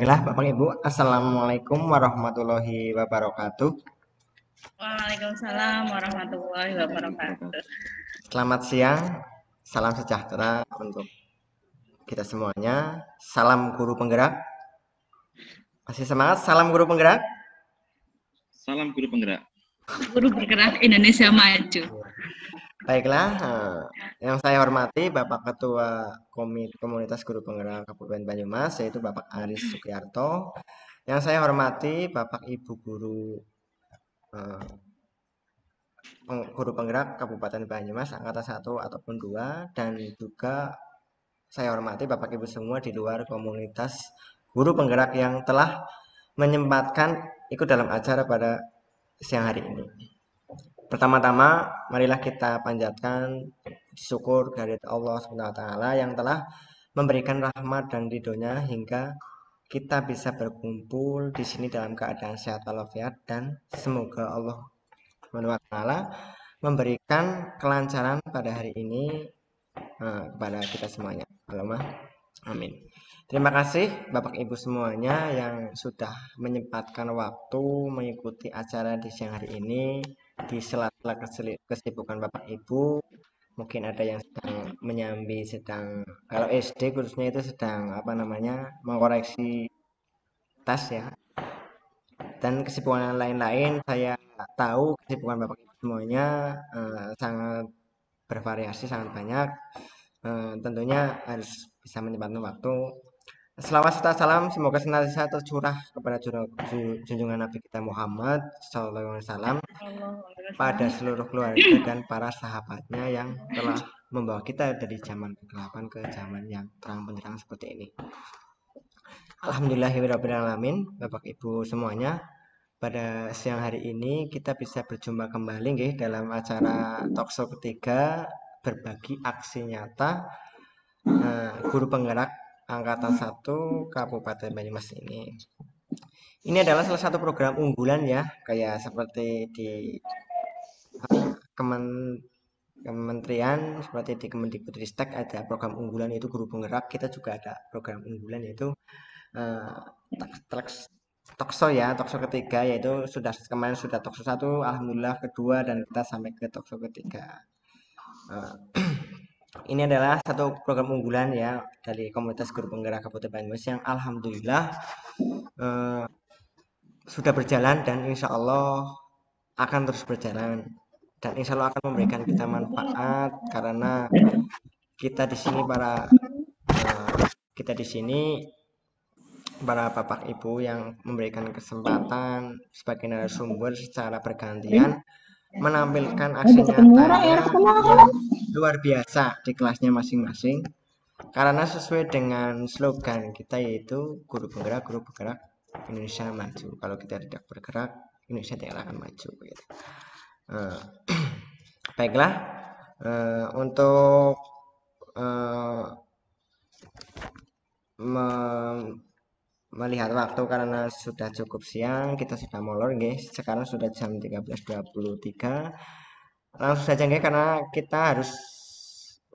Baiklah, Bapak Ibu, Assalamualaikum warahmatullahi wabarakatuh. Waalaikumsalam warahmatullahi wabarakatuh. Selamat siang, salam sejahtera untuk kita semuanya. Salam guru penggerak. Masih semangat? Salam guru penggerak. Salam guru penggerak. Guru bergerak Indonesia Maju. Baiklah, yang saya hormati Bapak Ketua Komunitas Guru Penggerak Kabupaten Banyumas, yaitu Bapak Aris Sukyarto. Yang saya hormati Bapak Ibu Guru Guru Penggerak Kabupaten Banyumas angkatan 1 ataupun 2, dan juga saya hormati Bapak Ibu semua di luar komunitas guru penggerak yang telah menyempatkan ikut dalam acara pada siang hari ini. Pertama-tama, marilah kita panjatkan syukur kehadirat Allah SWT yang telah memberikan rahmat dan ridhonya hingga kita bisa berkumpul di sini dalam keadaan sehat walafiat, dan semoga Allah SWT memberikan kelancaran pada hari ini kepada kita semuanya. Allahumma amin. Terima kasih Bapak Ibu semuanya yang sudah menyempatkan waktu mengikuti acara di siang hari ini di sela-sela kesibukan Bapak Ibu. Mungkin ada yang sedang menyambi, kalau SD khususnya itu sedang mengkoreksi tes ya. Dan kesibukan lain-lain, saya tahu kesibukan Bapak Ibu semuanya sangat bervariasi, sangat banyak. Tentunya harus bisa menyempatkan waktu. Selawat serta salam semoga senantiasa tercurah kepada junjungan Nabi kita Muhammad SAW, pada seluruh keluarga dan para sahabatnya yang telah membawa kita dari zaman kegelapan ke zaman yang terang benderang seperti ini. Alhamdulillahirrahmanirrahim. Bapak Ibu semuanya, pada siang hari ini kita bisa berjumpa kembali dalam acara talkshow ketiga berbagi aksi nyata guru penggerak angkatan 1 Kabupaten Banyumas ini. Ini adalah salah satu program unggulan ya, kayak seperti di kementerian, seperti di Kemendikbudristek ada program unggulan yaitu guru penggerak. Kita juga ada program unggulan yaitu talkshow ya, talkshow ketiga, yaitu kemarin sudah talkshow 1, alhamdulillah kedua, dan kita sampai ke talkshow ketiga. Ini adalah satu program unggulan ya dari komunitas guru penggerak Kabupaten Banyumas yang alhamdulillah sudah berjalan dan insya Allah akan terus berjalan, dan insya Allah akan memberikan kita manfaat karena kita di sini para Bapak Ibu yang memberikan kesempatan sebagai narasumber secara bergantian menampilkan aksi nyatanya yang luar biasa di kelasnya masing-masing, karena sesuai dengan slogan kita yaitu guru penggerak Indonesia maju. Kalau kita tidak bergerak, Indonesia tidak akan maju gitu. Baiklah, untuk melihat waktu karena sudah cukup siang, kita sudah molor guys. Sekarang sudah jam 13.23. Langsung saja guys, karena kita harus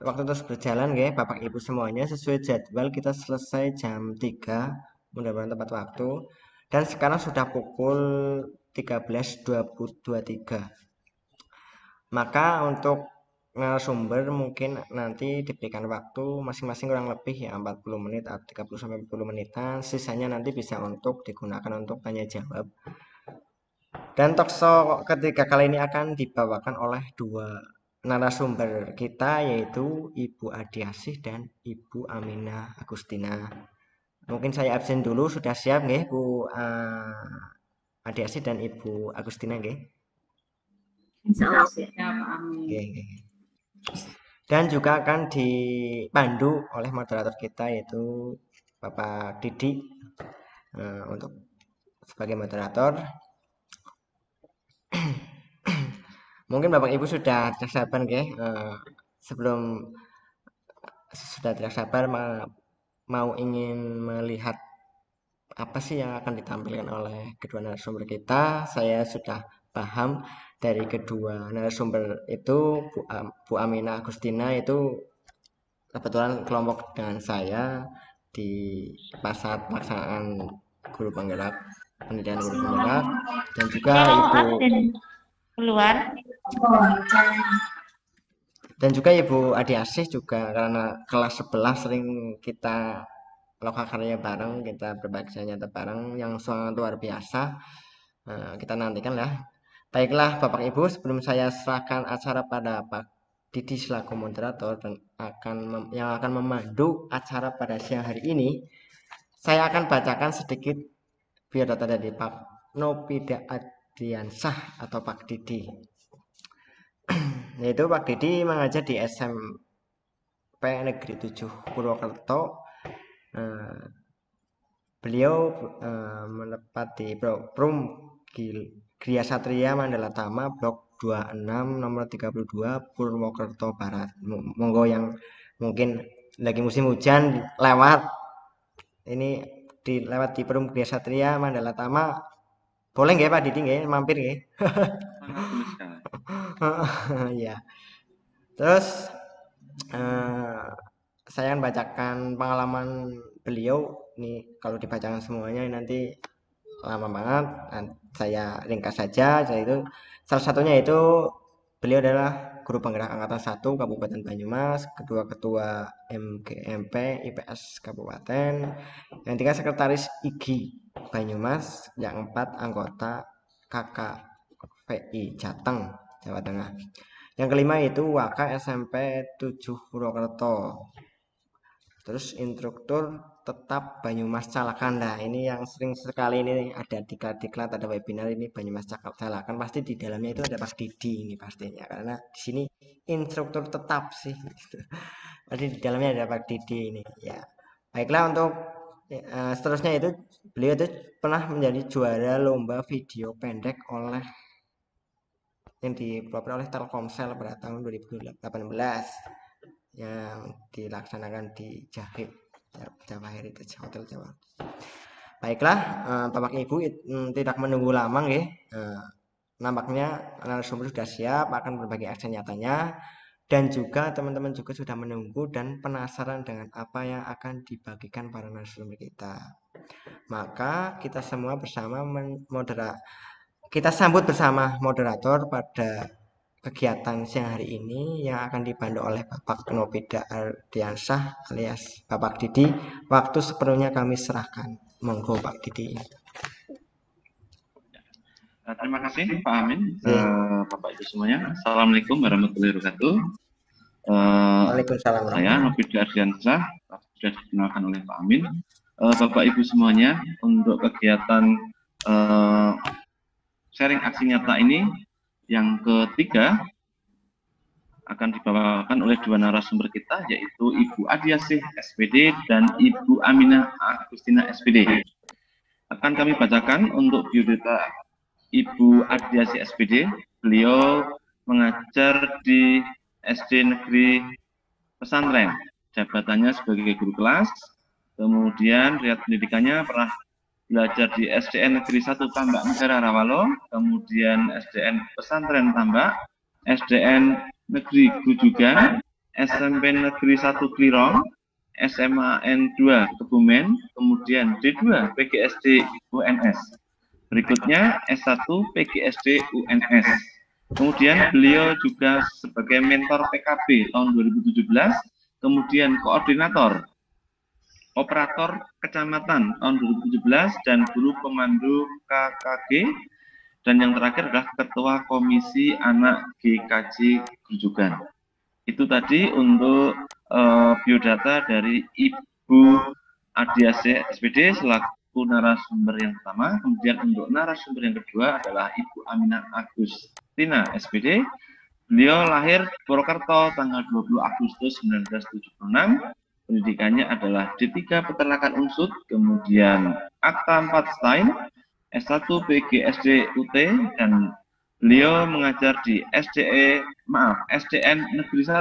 waktu terus berjalan guys. Bapak Ibu semuanya, sesuai jadwal kita selesai jam 3, mudah-mudahan tepat waktu. Dan sekarang sudah pukul 13.23. Maka untuk narasumber mungkin nanti diberikan waktu masing-masing kurang lebih ya 40 menit atau 30 sampai 40 menitan. Sisanya nanti bisa untuk digunakan untuk tanya jawab. Dan talkshow ketiga kali ini akan dibawakan oleh dua narasumber kita, yaitu Ibu Adiasih dan Ibu Aminah Agustina. Mungkin saya absen dulu, sudah siap nggih Bu Adiasih dan Ibu Agustina nggih? Insyaallah siap, amin. Okay. Dan juga akan dipandu oleh moderator kita yaitu Bapak Didi untuk sebagai moderator. Mungkin Bapak Ibu sudah tidak sabar sudah tidak sabar mau ingin melihat apa sih yang akan ditampilkan oleh kedua narasumber kita. Saya sudah paham dari kedua narasumber itu, Bu Aminah Agustina itu kebetulan kelompok dengan saya di pas saat pelaksanaan guru penggerak, pendidikan guru penggerak, dan juga Kalau Ibu absen keluar, Ibu Adi Asih juga, karena kelas 11 sering kita loka karya bareng, kita berbagi nyata bareng yang sangat luar biasa. Kita nantikan ya. Baiklah Bapak Ibu, sebelum saya serahkan acara pada Pak Didi selaku moderator dan yang akan memandu acara pada siang hari ini, saya akan bacakan sedikit biodata dari Pak Nopida Adriansah atau Pak Didi. Yaitu Pak Didi mengajar di SMP Negeri 7 Purwokerto. Beliau menepati Prum Gria Satria Mandala Tama Blok 26 nomor 32 Purwokerto Barat. Monggo yang mungkin lagi musim hujan lewat ini lewat di Prum Gria Satria Mandala Tama, boleh nggak Pak Didi nggak mampir nggak? Sangat boleh sekali. Ya. Terus saya akan bacakan pengalaman beliau nih, kalau dibacakan semuanya nanti lama banget. Saya ringkas saja, yaitu salah satunya itu beliau adalah guru penggerak angkatan 1 Kabupaten Banyumas, kedua ketua MGMP IPS Kabupaten, yang tiga sekretaris IGI Banyumas, yang 4 anggota KKVI Jateng Jawa Tengah, yang kelima itu Waka SMP 7 Purwokerto. Terus instruktur tetap Banyumas Calakan. Nah, ini yang sering sekali ini ada diklat-diklat, ada webinar ini Banyumas Calakan, pasti di dalamnya itu ada Pak Didi ini pastinya, karena di sini instruktur tetap sih. Jadi di dalamnya ada Pak Didi ini. Ya, baiklah, untuk seterusnya itu beliau itu pernah menjadi juara lomba video pendek yang dipelopori oleh Telkomsel pada tahun 2018. Yang dilaksanakan di Jawa Heritage Hotel Jawa. Baiklah, Bapak Ibu tidak menunggu lama ya. Nampaknya narasumber sudah siap akan berbagi aksi nyatanya, dan juga teman-teman juga sudah menunggu dan penasaran dengan apa yang akan dibagikan para narasumber kita. Maka kita semua bersama kita sambut bersama moderator pada kegiatan siang hari ini yang akan dipandu oleh Bapak Nopida Ardiansah alias Bapak Didi. Waktu sepenuhnya kami serahkan. Monggo Pak Didi. Terima kasih Pak Amin, Bapak Ibu semuanya. Assalamualaikum warahmatullahi wabarakatuh. Waalaikumsalam. Saya Nopida Ardiansah, sudah dikenalkan oleh Pak Amin. Bapak Ibu semuanya, untuk kegiatan sharing aksi nyata ini yang ketiga akan dibawakan oleh dua narasumber kita, yaitu Ibu Adiasih SPD dan Ibu Aminah Agustina SPD. Akan kami bacakan untuk biodata Ibu Adiasih SPD. Beliau mengajar di SD Negeri Pesantren, jabatannya sebagai guru kelas. Kemudian riwayat pendidikannya pernah belajar di SDN Negeri 1 Tambak Negara Rawalo, kemudian SDN Pesantren Tambak, SDN Negeri Grujugan, SMP Negeri 1 Klirong, SMAN 2 Kebumen, kemudian D2 PGSD UNS. Berikutnya S1 PGSD UNS. Kemudian beliau juga sebagai mentor PKB tahun 2017, kemudian koordinator operator kecamatan tahun 2017 dan guru pemandu KKG, dan yang terakhir adalah ketua komisi anak GKJ Grujugan. Itu tadi untuk biodata dari Ibu Adiasih SPD selaku narasumber yang pertama. Kemudian untuk narasumber yang kedua adalah Ibu Aminah Agustina SPD. Beliau lahir di Purwokerto tanggal 20 Agustus 1976. Pendidikannya adalah D3 Peternakan Unsut, kemudian Akta 4 Stein, S1 PGSD UT, dan beliau mengajar di SDN Negeri 1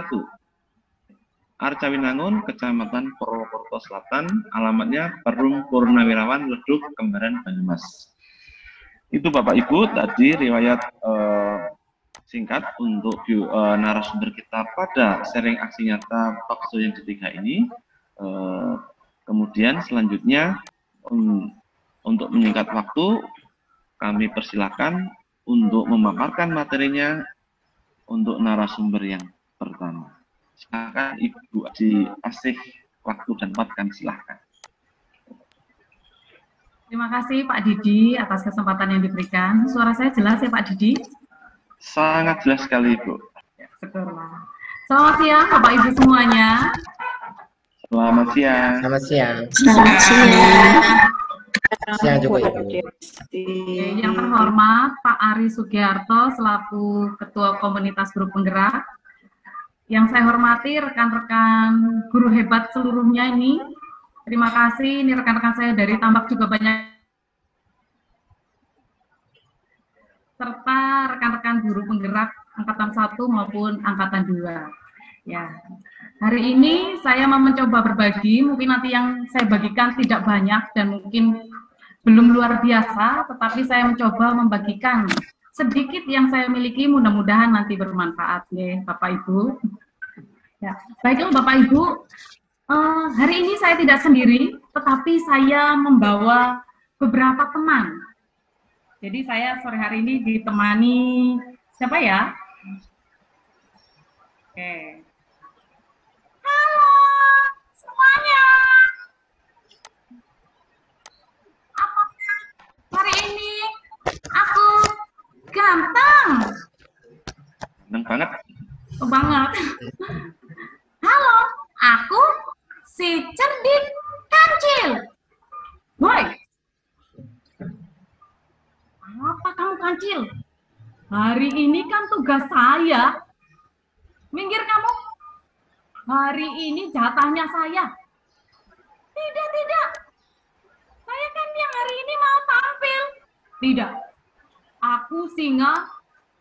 Arcawinangun, Kecamatan Purwokerto Selatan, alamatnya Perum Purnawirawan Leduk, Kembaran, Banyumas. Itu Bapak Ibu tadi riwayat singkat untuk narasumber kita pada sharing aksi nyata talkshow yang ketiga ini. Kemudian selanjutnya Untuk menyingkat waktu, kami persilakan untuk memaparkan materinya untuk narasumber yang pertama. Silakan Ibu Asih, waktu dan tempat kami silakan. Terima kasih Pak Didi atas kesempatan yang diberikan. Suara saya jelas ya Pak Didi? Sangat jelas sekali, Ibu. Ya, syukurlah. Selamat siang Bapak Ibu semuanya. Selamat siang. Selamat siang. Selamat siang. Siang juga Ibu. Oke, yang terhormat Pak Ari Sugiarto selaku Ketua Komunitas Guru Penggerak. Yang saya hormati rekan-rekan guru hebat seluruhnya ini. Terima kasih, ini rekan-rekan saya dari Tambak juga banyak. Serta rekan-rekan guru penggerak Angkatan 1 maupun Angkatan 2. Ya. Hari ini saya mau mencoba berbagi, mungkin nanti yang saya bagikan tidak banyak dan mungkin belum luar biasa, tetapi saya mencoba membagikan sedikit yang saya miliki, mudah-mudahan nanti bermanfaat ya Bapak Ibu. Ya, baiklah Bapak Ibu, hari ini saya tidak sendiri, tetapi saya membawa beberapa teman. Jadi saya sore hari ini ditemani siapa ya? Oke. Halo semuanya. Apakah hari ini aku ganteng? Ganteng banget. Oh, banget. Halo, aku si cerdik kancil. Woi. Apa kamu kancil? Hari ini kan tugas saya. Minggir kamu. Hari ini jatahnya saya. Tidak. Saya kan yang hari ini mau tampil. Tidak. Aku singa,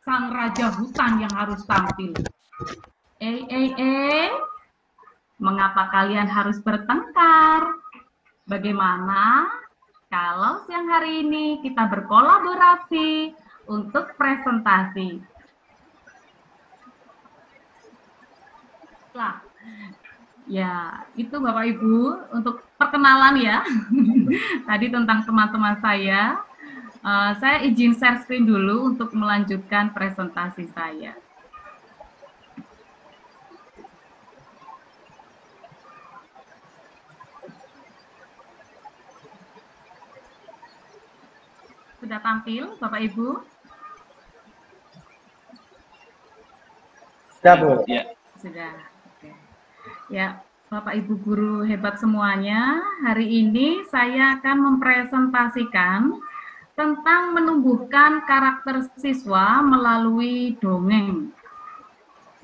sang raja hutan yang harus tampil. Mengapa kalian harus bertengkar? Bagaimana kalau siang hari ini kita berkolaborasi untuk presentasi? Lah, ya itu Bapak Ibu untuk perkenalan ya. Tadi tentang teman-teman saya. Saya izin share screen dulu untuk melanjutkan presentasi saya. Sudah tampil, Bapak Ibu? Sudah, Bu. Ya. Sudah. Oke. Ya, Bapak Ibu guru hebat semuanya, hari ini saya akan mempresentasikan tentang menumbuhkan karakter siswa melalui dongeng.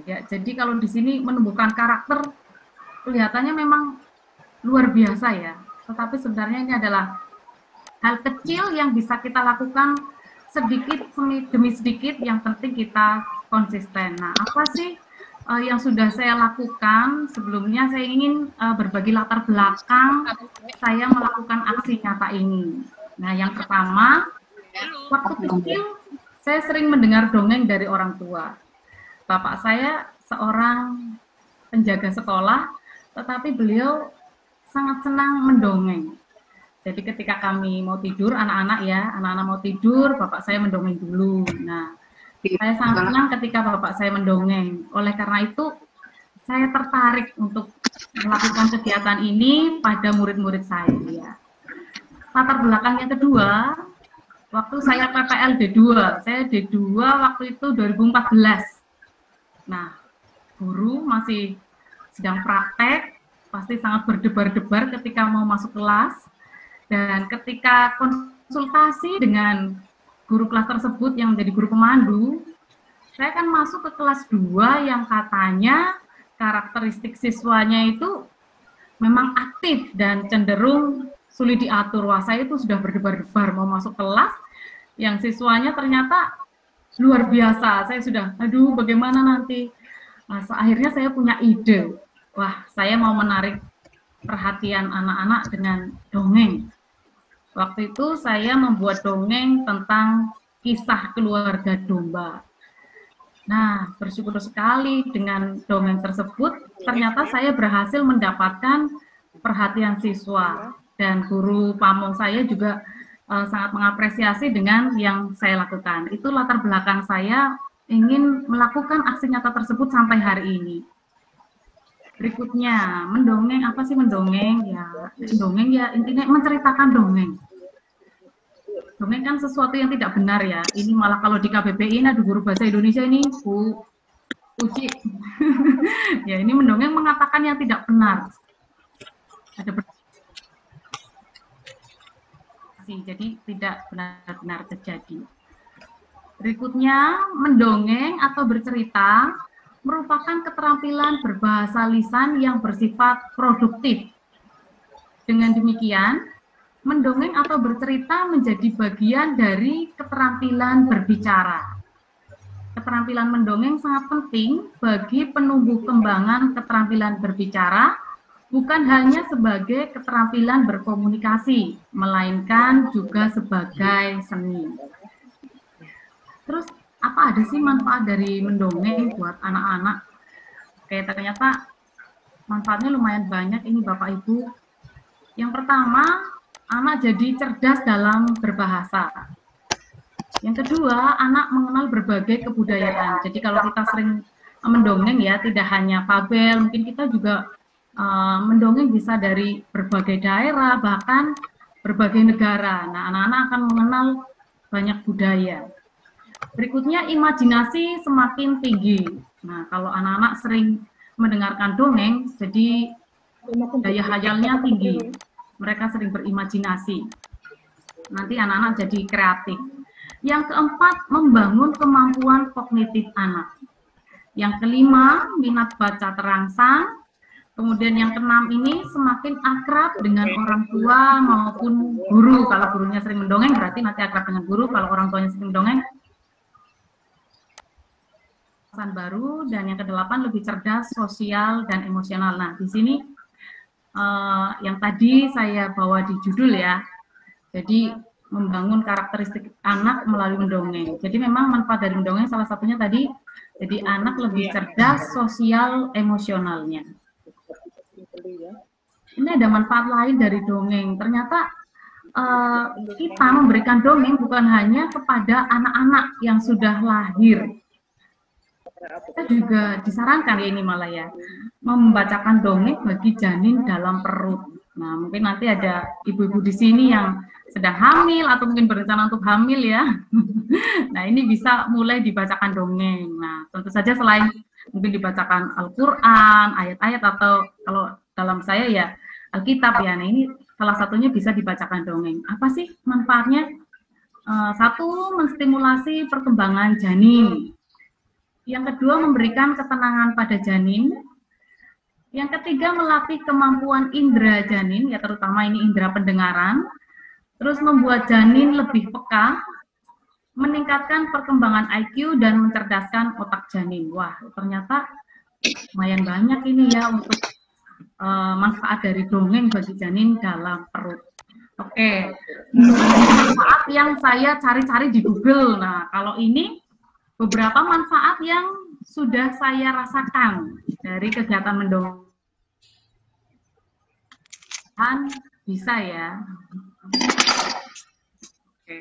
Ya, jadi kalau di sini menumbuhkan karakter kelihatannya memang luar biasa ya, tetapi sebenarnya ini adalah hal kecil yang bisa kita lakukan sedikit demi sedikit, yang penting kita konsisten. Nah, apa sih yang sudah saya lakukan? Sebelumnya saya ingin berbagi latar belakang saya melakukan aksi nyata ini. Nah, yang pertama, waktu kecil saya sering mendengar dongeng dari orang tua. Bapak saya seorang penjaga sekolah, tetapi beliau sangat senang mendongeng. Jadi ketika kami mau tidur, anak-anak mau tidur, bapak saya mendongeng dulu. Nah, saya sangat senang ketika bapak saya mendongeng. Oleh karena itu, saya tertarik untuk melakukan kegiatan ini pada murid-murid saya. Latar belakang yang kedua, waktu saya PPL D2, saya D2 waktu itu 2014. Nah, guru masih sedang praktek, pasti sangat berdebar-debar ketika mau masuk kelas. Dan ketika konsultasi dengan guru kelas tersebut yang menjadi guru pemandu, saya akan masuk ke kelas 2 yang katanya karakteristik siswanya itu memang aktif dan cenderung sulit diatur. Wah, saya itu sudah berdebar-debar mau masuk kelas, yang siswanya ternyata luar biasa. Saya sudah, aduh bagaimana nanti? Nah, akhirnya saya punya ide. Wah, saya mau menarik perhatian anak-anak dengan dongeng. Waktu itu saya membuat dongeng tentang kisah keluarga domba. Nah, bersyukur sekali dengan dongeng tersebut, ternyata saya berhasil mendapatkan perhatian siswa. Dan guru pamong saya juga sangat mengapresiasi dengan yang saya lakukan. Itu latar belakang saya ingin melakukan aksi nyata tersebut sampai hari ini. Berikutnya, mendongeng. Apa sih mendongeng? Ya, dongeng ya intinya menceritakan dongeng. Dongeng kan sesuatu yang tidak benar ya. Ini malah kalau di KBBI ini ada guru bahasa Indonesia ini, Bu Uci. Ya, ini mendongeng mengatakan yang tidak benar. Ada jadi tidak benar-benar terjadi. Berikutnya, mendongeng atau bercerita merupakan keterampilan berbahasa lisan yang bersifat produktif. Dengan demikian, mendongeng atau bercerita menjadi bagian dari keterampilan berbicara. Keterampilan mendongeng sangat penting bagi penumbuh kembangan keterampilan berbicara, bukan hanya sebagai keterampilan berkomunikasi, melainkan juga sebagai seni. Terus, apa ada sih manfaat dari mendongeng buat anak-anak? Oke, ternyata manfaatnya lumayan banyak ini Bapak Ibu. Yang pertama, anak jadi cerdas dalam berbahasa. Yang kedua, anak mengenal berbagai kebudayaan. Jadi kalau kita sering mendongeng ya, tidak hanya fabel, mungkin kita juga mendongeng bisa dari berbagai daerah, bahkan berbagai negara. Nah, anak-anak akan mengenal banyak budaya. Berikutnya, imajinasi semakin tinggi. Nah, kalau anak-anak sering mendengarkan dongeng, jadi daya hayalnya tinggi. Mereka sering berimajinasi. Nanti anak-anak jadi kreatif. Yang keempat, membangun kemampuan kognitif anak. Yang kelima, minat baca terangsang. Kemudian yang keenam ini semakin akrab dengan orang tua maupun guru. Kalau gurunya sering mendongeng, berarti nanti akrab dengan guru. Kalau orang tuanya sering mendongeng, baru. Dan yang kedelapan, lebih cerdas, sosial, dan emosional. Nah, di sini yang tadi saya bawa di judul ya, jadi membangun karakteristik anak melalui mendongeng. Jadi memang manfaat dari mendongeng salah satunya tadi, jadi anak lebih cerdas, sosial, emosionalnya. Ini ada manfaat lain dari dongeng. Ternyata kita memberikan dongeng bukan hanya kepada anak-anak yang sudah lahir. Kita juga disarankan ya ini malah ya, membacakan dongeng bagi janin dalam perut. Nah, mungkin nanti ada ibu-ibu di sini yang sedang hamil atau mungkin berencana untuk hamil ya. Nah, ini bisa mulai dibacakan dongeng. Nah, tentu saja selain mungkin dibacakan Al-Quran, ayat-ayat, atau kalau dalam saya ya Alkitab ya. Nah, ini salah satunya bisa dibacakan dongeng. Apa sih manfaatnya? Satu, menstimulasi perkembangan janin. Yang kedua, memberikan ketenangan pada janin. Yang ketiga, melatih kemampuan indera janin, ya terutama ini indera pendengaran. Terus membuat janin lebih peka, meningkatkan perkembangan IQ dan mencerdaskan otak janin. Wah, ternyata lumayan banyak ini ya untuk manfaat dari dongeng bagi janin dalam perut. Oke, manfaat yang saya cari-cari di Google. Nah, kalau ini beberapa manfaat yang sudah saya rasakan dari kegiatan mendongeng. Bisa ya. Oke.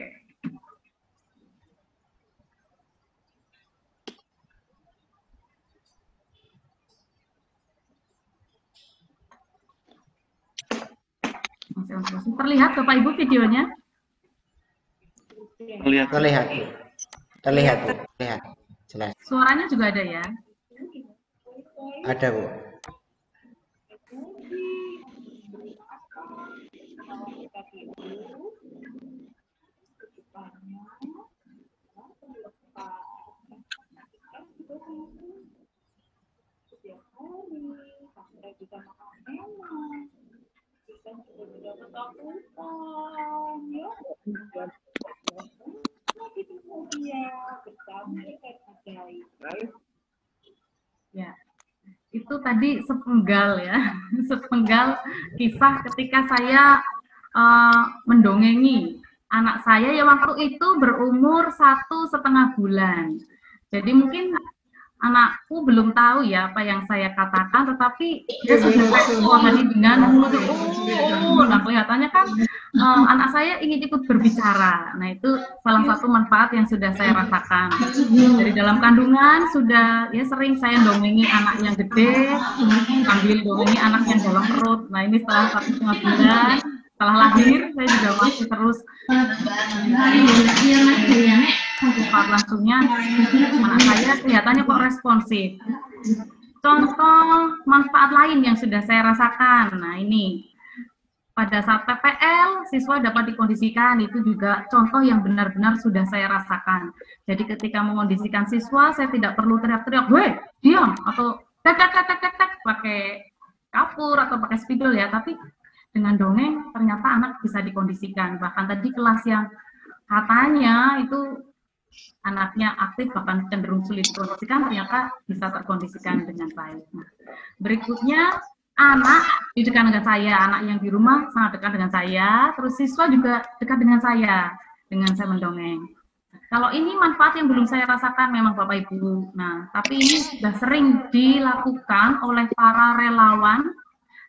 Terlihat Bapak Ibu videonya? Terlihat, jelas. Suaranya juga ada ya? Ada, Bu. Ya, itu tadi sepenggal ya, sepenggal kisah ketika saya mendongengi anak saya yang waktu itu berumur 1,5 bulan. Jadi mungkin anakku belum tahu ya apa yang saya katakan, tetapi dia sudah respon tadi dengan nah kelihatannya kan anak saya ingin ikut berbicara. Nah itu salah satu manfaat yang sudah saya rasakan. Dari dalam kandungan sudah ya sering saya dongengi anak yang gede, sambil dongengi anak yang dalam perut. Nah ini setelah 1,5 bulan, setelah lahir saya juga masih terus langsungnya anak saya kelihatannya kok responsif. Contoh manfaat lain yang sudah saya rasakan, nah ini pada saat PPL siswa dapat dikondisikan, itu juga contoh yang benar-benar sudah saya rasakan. Jadi ketika mengondisikan siswa, saya tidak perlu teriak-teriak, "Weh, diam!" atau tek pakai kapur atau pakai spidol ya, tapi dengan dongeng ternyata anak bisa dikondisikan. Bahkan tadi kelas yang katanya itu anaknya aktif bahkan cenderung sulit dikondisikan, ternyata bisa terkondisikan dengan baik. Nah, berikutnya anak dekat dengan saya, anak yang di rumah sangat dekat dengan saya, terus siswa juga dekat dengan saya mendongeng. Kalau ini manfaat yang belum saya rasakan memang Bapak Ibu. Nah, tapi ini sudah sering dilakukan oleh para relawan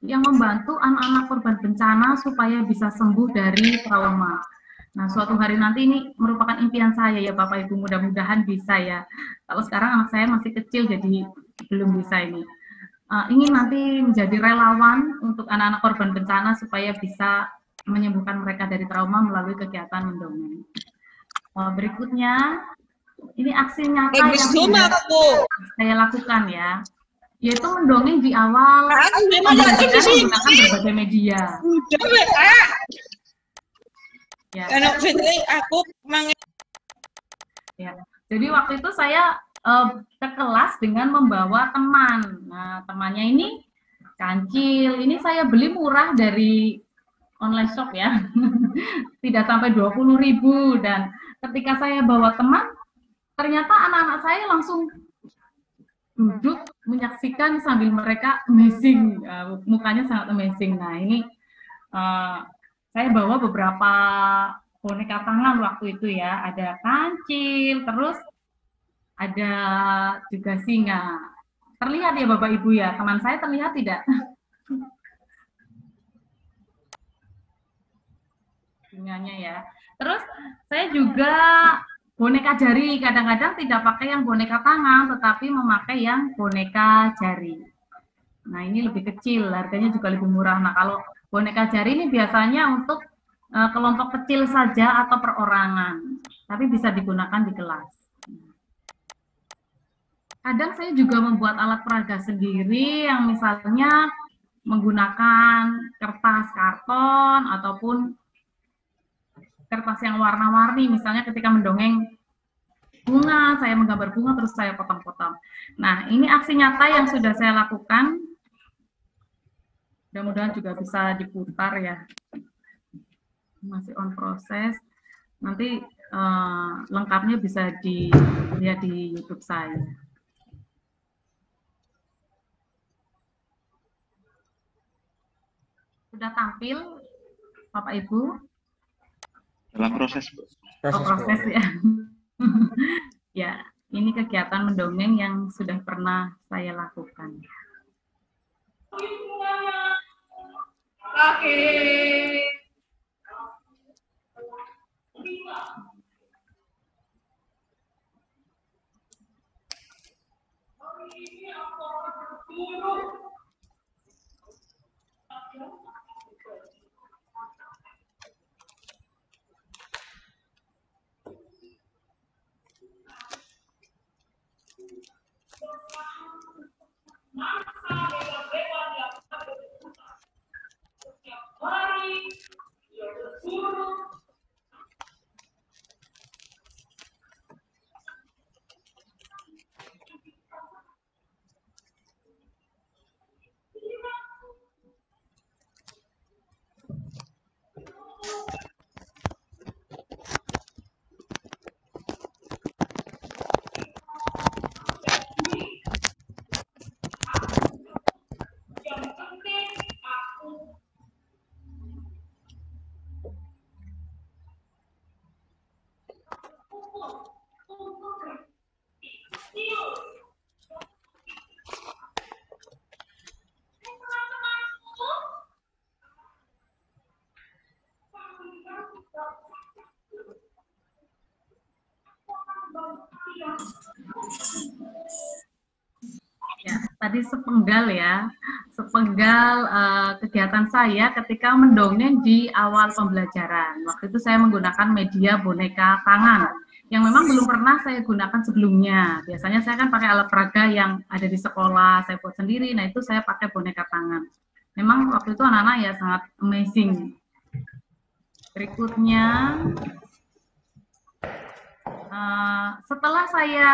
yang membantu anak-anak korban bencana supaya bisa sembuh dari trauma. Nah, suatu hari nanti ini merupakan impian saya ya Bapak Ibu, mudah-mudahan bisa ya. Kalau sekarang anak saya masih kecil jadi belum bisa ini. Ingin nanti menjadi relawan untuk anak-anak korban bencana supaya bisa menyembuhkan mereka dari trauma melalui kegiatan mendongeng. Berikutnya, ini aksi nyata yang sudah saya lakukan ya, yaitu mendongeng di awal menggunakan berbagai media. Ya. Ya. Jadi waktu itu saya ke kelas dengan membawa teman. Nah, temannya ini kancil. Ini saya beli murah dari online shop ya. Tidak sampai 20.000 dan ketika saya bawa teman, ternyata anak-anak saya langsung duduk menyaksikan sambil mereka amazing. Mukanya sangat amazing. Nah, ini saya bawa beberapa boneka tangan waktu itu ya. Ada kancil, terus ada juga singa. Terlihat ya Bapak Ibu ya, teman saya terlihat tidak? Singanya ya. Terus saya juga boneka jari, kadang-kadang tidak pakai yang boneka tangan, tetapi memakai yang boneka jari. Nah ini lebih kecil, harganya juga lebih murah. Nah kalau boneka jari ini biasanya untuk kelompok kecil saja atau perorangan, tapi bisa digunakan di kelas. Kadang saya juga membuat alat peraga sendiri yang misalnya menggunakan kertas karton ataupun kertas yang warna-warni. Misalnya ketika mendongeng bunga, saya menggambar bunga terus saya potong-potong. Nah, ini aksi nyata yang sudah saya lakukan. Mudah-mudahan juga bisa diputar ya. Masih on proses. Nanti lengkapnya bisa dilihat di YouTube saya. Sudah tampil, Bapak Ibu? Dalam proses, Bu. Proses ya. Ya, ini kegiatan mendongeng yang sudah pernah saya lakukan. Oke. Ya, tadi sepenggal kegiatan saya ketika mendongeng di awal pembelajaran. Waktu itu saya menggunakan media boneka tangan yang memang belum pernah saya gunakan sebelumnya. Biasanya saya kan pakai alat peraga yang ada di sekolah, saya buat sendiri. Nah, itu saya pakai boneka tangan. Memang waktu itu anak-anak ya sangat amazing. Berikutnya, setelah saya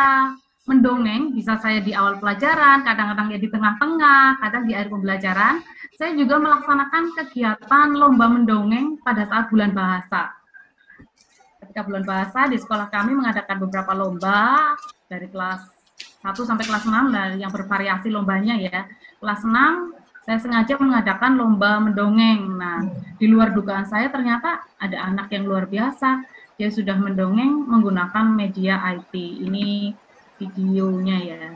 mendongeng, bisa saya di awal pelajaran, kadang-kadang ya di tengah-tengah, kadang di akhir pembelajaran, saya juga melaksanakan kegiatan lomba mendongeng pada saat bulan bahasa. Ketika bulan bahasa di sekolah kami mengadakan beberapa lomba dari kelas 1 sampai kelas 6 yang bervariasi lombanya ya. Kelas 6 saya sengaja mengadakan lomba mendongeng. Nah, di luar dugaan saya ternyata ada anak yang luar biasa. Dia sudah mendongeng menggunakan media IT. Ini videonya ya.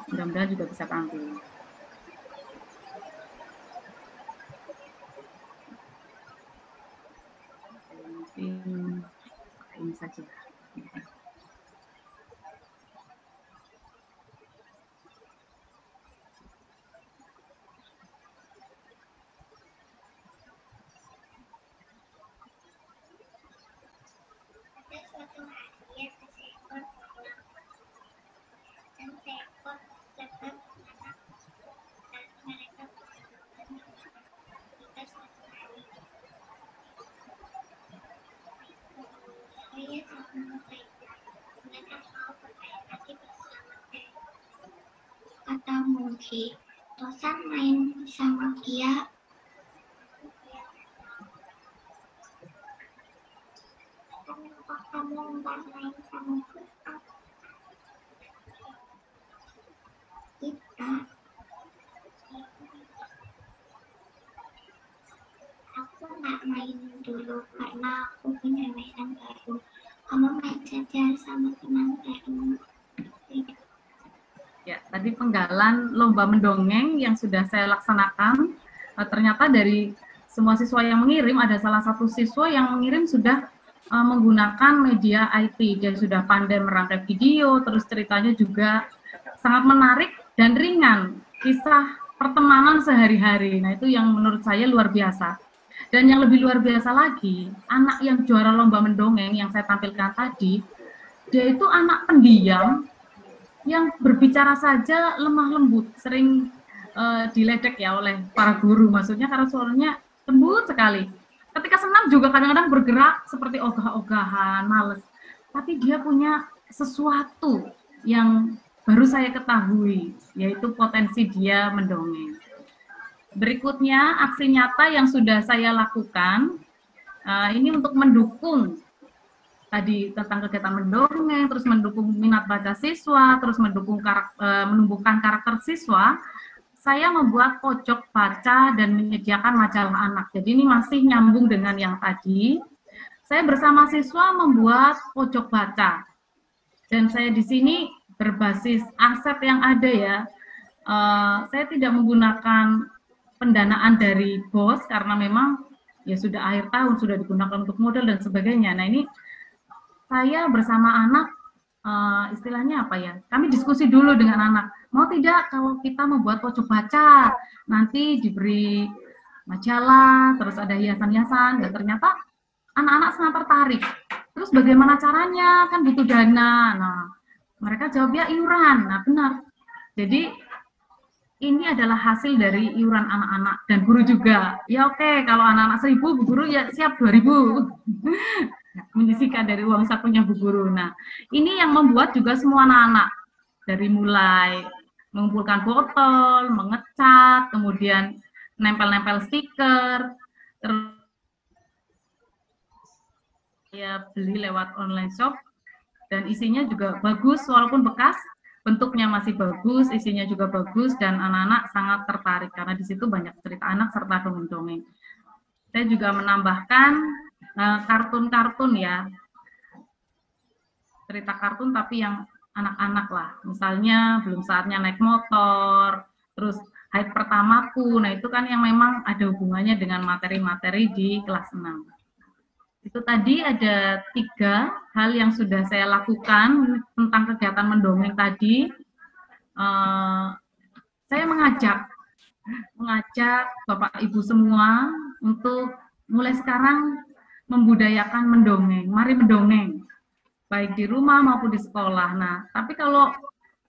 Mudah-mudahan juga bisa tampil. Ini saja. Kata Mugi, Tosan main sama Kia. Kenapa kamu nggak main sama kita? Aku nggak main dulu karena aku punya mainan baru. Kamu main saja sama teman-teman. Ya, tadi penggalan lomba mendongeng yang sudah saya laksanakan, ternyata dari semua siswa yang mengirim, ada salah satu siswa yang mengirim sudah menggunakan media IT. Dia sudah pandai merangkai video, terus ceritanya juga sangat menarik dan ringan. Kisah pertemanan sehari-hari. Nah, itu yang menurut saya luar biasa. Dan yang lebih luar biasa lagi, anak yang juara lomba mendongeng yang saya tampilkan tadi, dia itu anak pendiam, yang berbicara saja lemah lembut, sering diledek ya oleh para guru, maksudnya karena suaranya lembut sekali. Ketika senang juga kadang-kadang bergerak seperti ogah-ogahan, males. Tapi dia punya sesuatu yang baru saya ketahui, yaitu potensi dia mendongeng. Berikutnya, aksi nyata yang sudah saya lakukan, ini untuk mendukung tadi tentang kegiatan mendongeng, terus mendukung minat baca siswa, terus menumbuhkan karakter siswa, saya membuat pojok baca dan menyediakan majalah anak. Jadi ini masih nyambung dengan yang tadi. Saya bersama siswa membuat pojok baca. Dan saya di sini berbasis aset yang ada ya. Saya tidak menggunakan pendanaan dari BOS karena memang ya sudah akhir tahun, sudah digunakan untuk modal dan sebagainya. Nah, ini saya bersama anak, istilahnya apa ya, kami diskusi dulu dengan anak, mau tidak kalau kita membuat pojok baca, nanti diberi majalah, terus ada hiasan-hiasan, dan ternyata anak-anak sangat tertarik. Terus bagaimana caranya, kan butuh dana. Nah, mereka jawab ya iuran. Nah, benar. Jadi ini adalah hasil dari iuran anak-anak dan guru juga. Ya oke, kalau anak-anak 1.000, Bu Guru ya siap 2.000. Menyisihkan dari uang sakunya Bu Guru. Nah, ini yang membuat juga semua anak-anak dari mulai mengumpulkan botol, mengecat, kemudian nempel-nempel stiker, terus ya beli lewat online shop dan isinya juga bagus walaupun bekas, bentuknya masih bagus, isinya juga bagus dan anak-anak sangat tertarik karena di situ banyak cerita anak serta dongeng-dongeng. Saya juga menambahkan kartun-kartun ya, cerita kartun tapi yang anak-anak lah, misalnya belum saatnya naik motor, terus haid pertamaku, nah itu kan yang memang ada hubungannya dengan materi-materi di kelas 6. Itu tadi ada 3 hal yang sudah saya lakukan tentang kegiatan mendongeng tadi. Saya mengajak Bapak Ibu semua untuk mulai sekarang membudayakan mendongeng. Mari mendongeng, baik di rumah maupun di sekolah. Nah, tapi kalau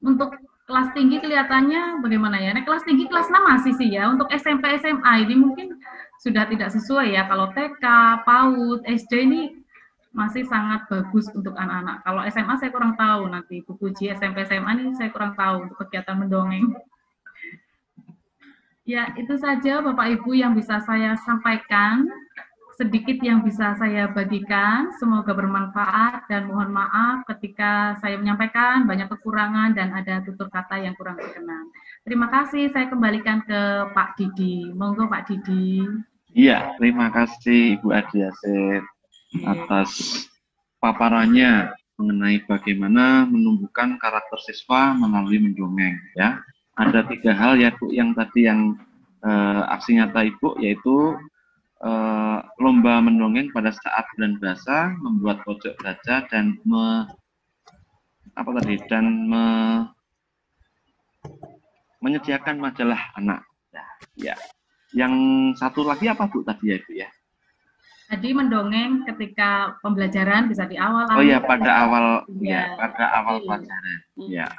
untuk kelas tinggi kelihatannya bagaimana ya? Nah, kelas tinggi kelas 6 masih sih ya. Untuk SMP SMA ini mungkin sudah tidak sesuai ya. Kalau TK, PAUD, SD ini masih sangat bagus untuk anak-anak. Kalau SMA saya kurang tahu, nanti buku uji SMP SMA ini saya kurang tahu untuk kegiatan mendongeng. Ya, itu saja Bapak Ibu yang bisa saya sampaikan. Sedikit yang bisa saya bagikan, semoga bermanfaat dan mohon maaf ketika saya menyampaikan banyak kekurangan dan ada tutur kata yang kurang berkenan. Terima kasih, saya kembalikan ke Pak Didi. Monggo Pak Didi. Iya, terima kasih Ibu Adiaset atas paparannya mengenai bagaimana menumbuhkan karakter siswa melalui mendongeng. Ya, ada 3 hal ya Bu yang tadi yang aksi nyata Ibu, yaitu lomba mendongeng pada saat bulan bahasa, membuat pojok baca dan menyediakan majalah anak. Ya. Yang satu lagi apa Bu tadi ya Bu ya? Tadi mendongeng ketika pembelajaran bisa di awal. Oh ya, pada awal ya, pada awal pelajaran. Ya.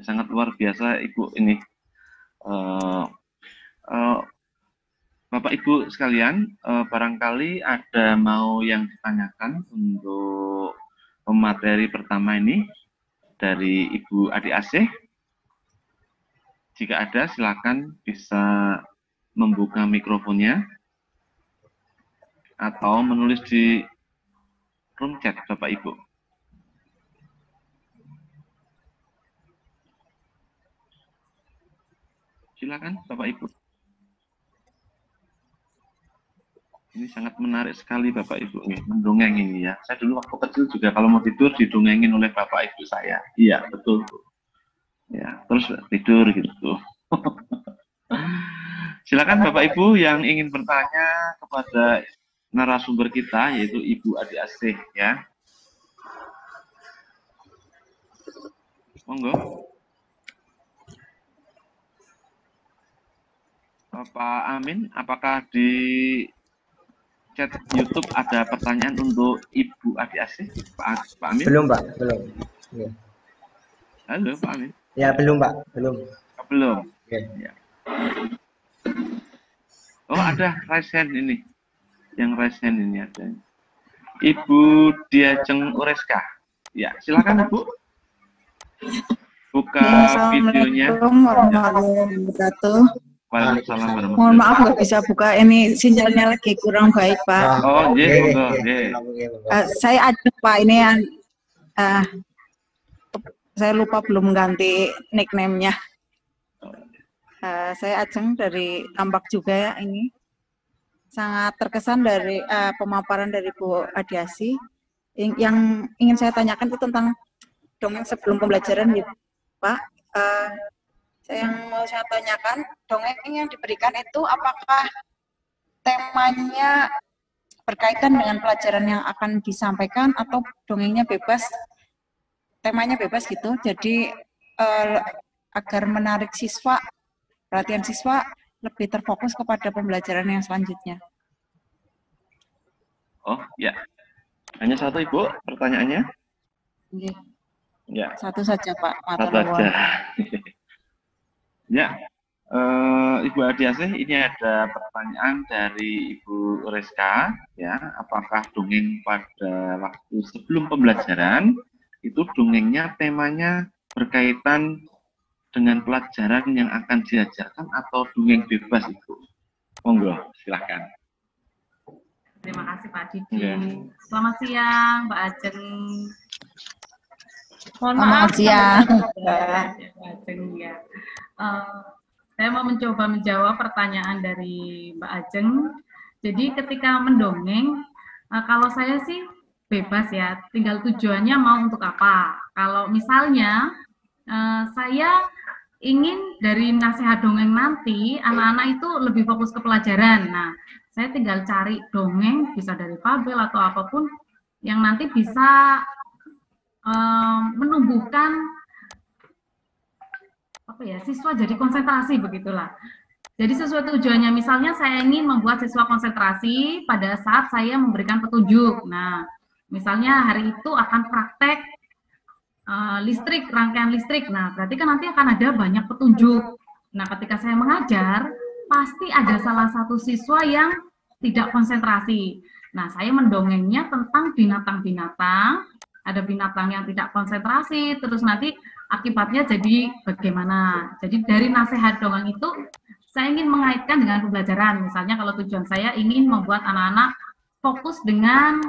Sangat luar biasa Ibu ini. Bapak Ibu sekalian, barangkali ada mau yang ditanyakan untuk pemateri pertama ini dari Ibu Adi Asih. Jika ada, silakan bisa membuka mikrofonnya atau menulis di room chat Bapak Ibu. Silakan Bapak Ibu. Ini sangat menarik sekali Bapak Ibu, mendongeng ini ya. Saya dulu waktu kecil juga kalau mau tidur didongengin oleh Bapak Ibu saya. Iya, betul. Ya, terus tidur gitu. Silakan Bapak Ibu yang ingin bertanya kepada narasumber kita, yaitu Ibu Adi Asih ya. Monggo. Pak Amin, apakah di chat YouTube ada pertanyaan untuk Ibu Adi Asih, Pak Amin? Belum, Pak. Belum. Ya. Halo, Pak Amin. Ya, belum, Pak. Belum. Belum. Ya. Oh, ada raise hand ini. Yang raise hand ini ada. Ibu Diajeng Ureska. Ya, silakan Ibu. Buka videonya. Assalamualaikum warahmatullahi wabarakatuh. Waalaikumsalam warahmatullahi. Mohon maaf nggak bisa buka, ini sinyalnya lagi kurang baik Pak. Oh, iya, Saya ada Pak, ini yang saya lupa belum ganti nickname-nya. Saya Ajeng dari Tambak juga ya ini. Sangat terkesan dari pemaparan dari Bu Adi Asih. Yang ingin saya tanyakan itu tentang dongeng sebelum pembelajaran gitu Pak. Yang mau saya tanyakan, dongeng yang diberikan itu apakah temanya berkaitan dengan pelajaran yang akan disampaikan atau dongengnya bebas, temanya bebas gitu, jadi agar menarik siswa, perhatian siswa lebih terfokus kepada pembelajaran yang selanjutnya. Oh ya, hanya satu Ibu pertanyaannya? Ya. Satu saja Pak. Satu saja. Ya, Ibu Adi Asih, ini ada pertanyaan dari Ibu Ureska, ya, apakah dongeng pada waktu sebelum pembelajaran itu dongengnya temanya berkaitan dengan pelajaran yang akan diajarkan atau dongeng bebas itu? Monggo, silahkan. Terima kasih Pak Didi. Ya. Selamat siang Mbak Ajeng. Mohon maaf siang. Mbak Ajeng ya. Saya mau mencoba menjawab pertanyaan dari Mbak Ajeng. Jadi ketika mendongeng, kalau saya sih bebas ya, tinggal tujuannya mau untuk apa. Kalau misalnya saya ingin dari nasihat dongeng nanti, anak-anak itu lebih fokus ke pelajaran. Nah, saya tinggal cari dongeng, bisa dari fabel atau apapun, yang nanti bisa menumbuhkan siswa jadi konsentrasi, begitulah. Jadi sesuai tujuannya, misalnya saya ingin membuat siswa konsentrasi pada saat saya memberikan petunjuk. Nah, misalnya hari itu akan praktek listrik, rangkaian listrik. Nah, berarti kan nanti akan ada banyak petunjuk. Nah, ketika saya mengajar, pasti ada salah satu siswa yang tidak konsentrasi. Nah, saya mendongengnya tentang binatang-binatang, ada binatang yang tidak konsentrasi, terus nanti akibatnya jadi bagaimana. Jadi dari nasihat dongeng itu, saya ingin mengaitkan dengan pembelajaran. Misalnya kalau tujuan saya ingin membuat anak-anak fokus dengan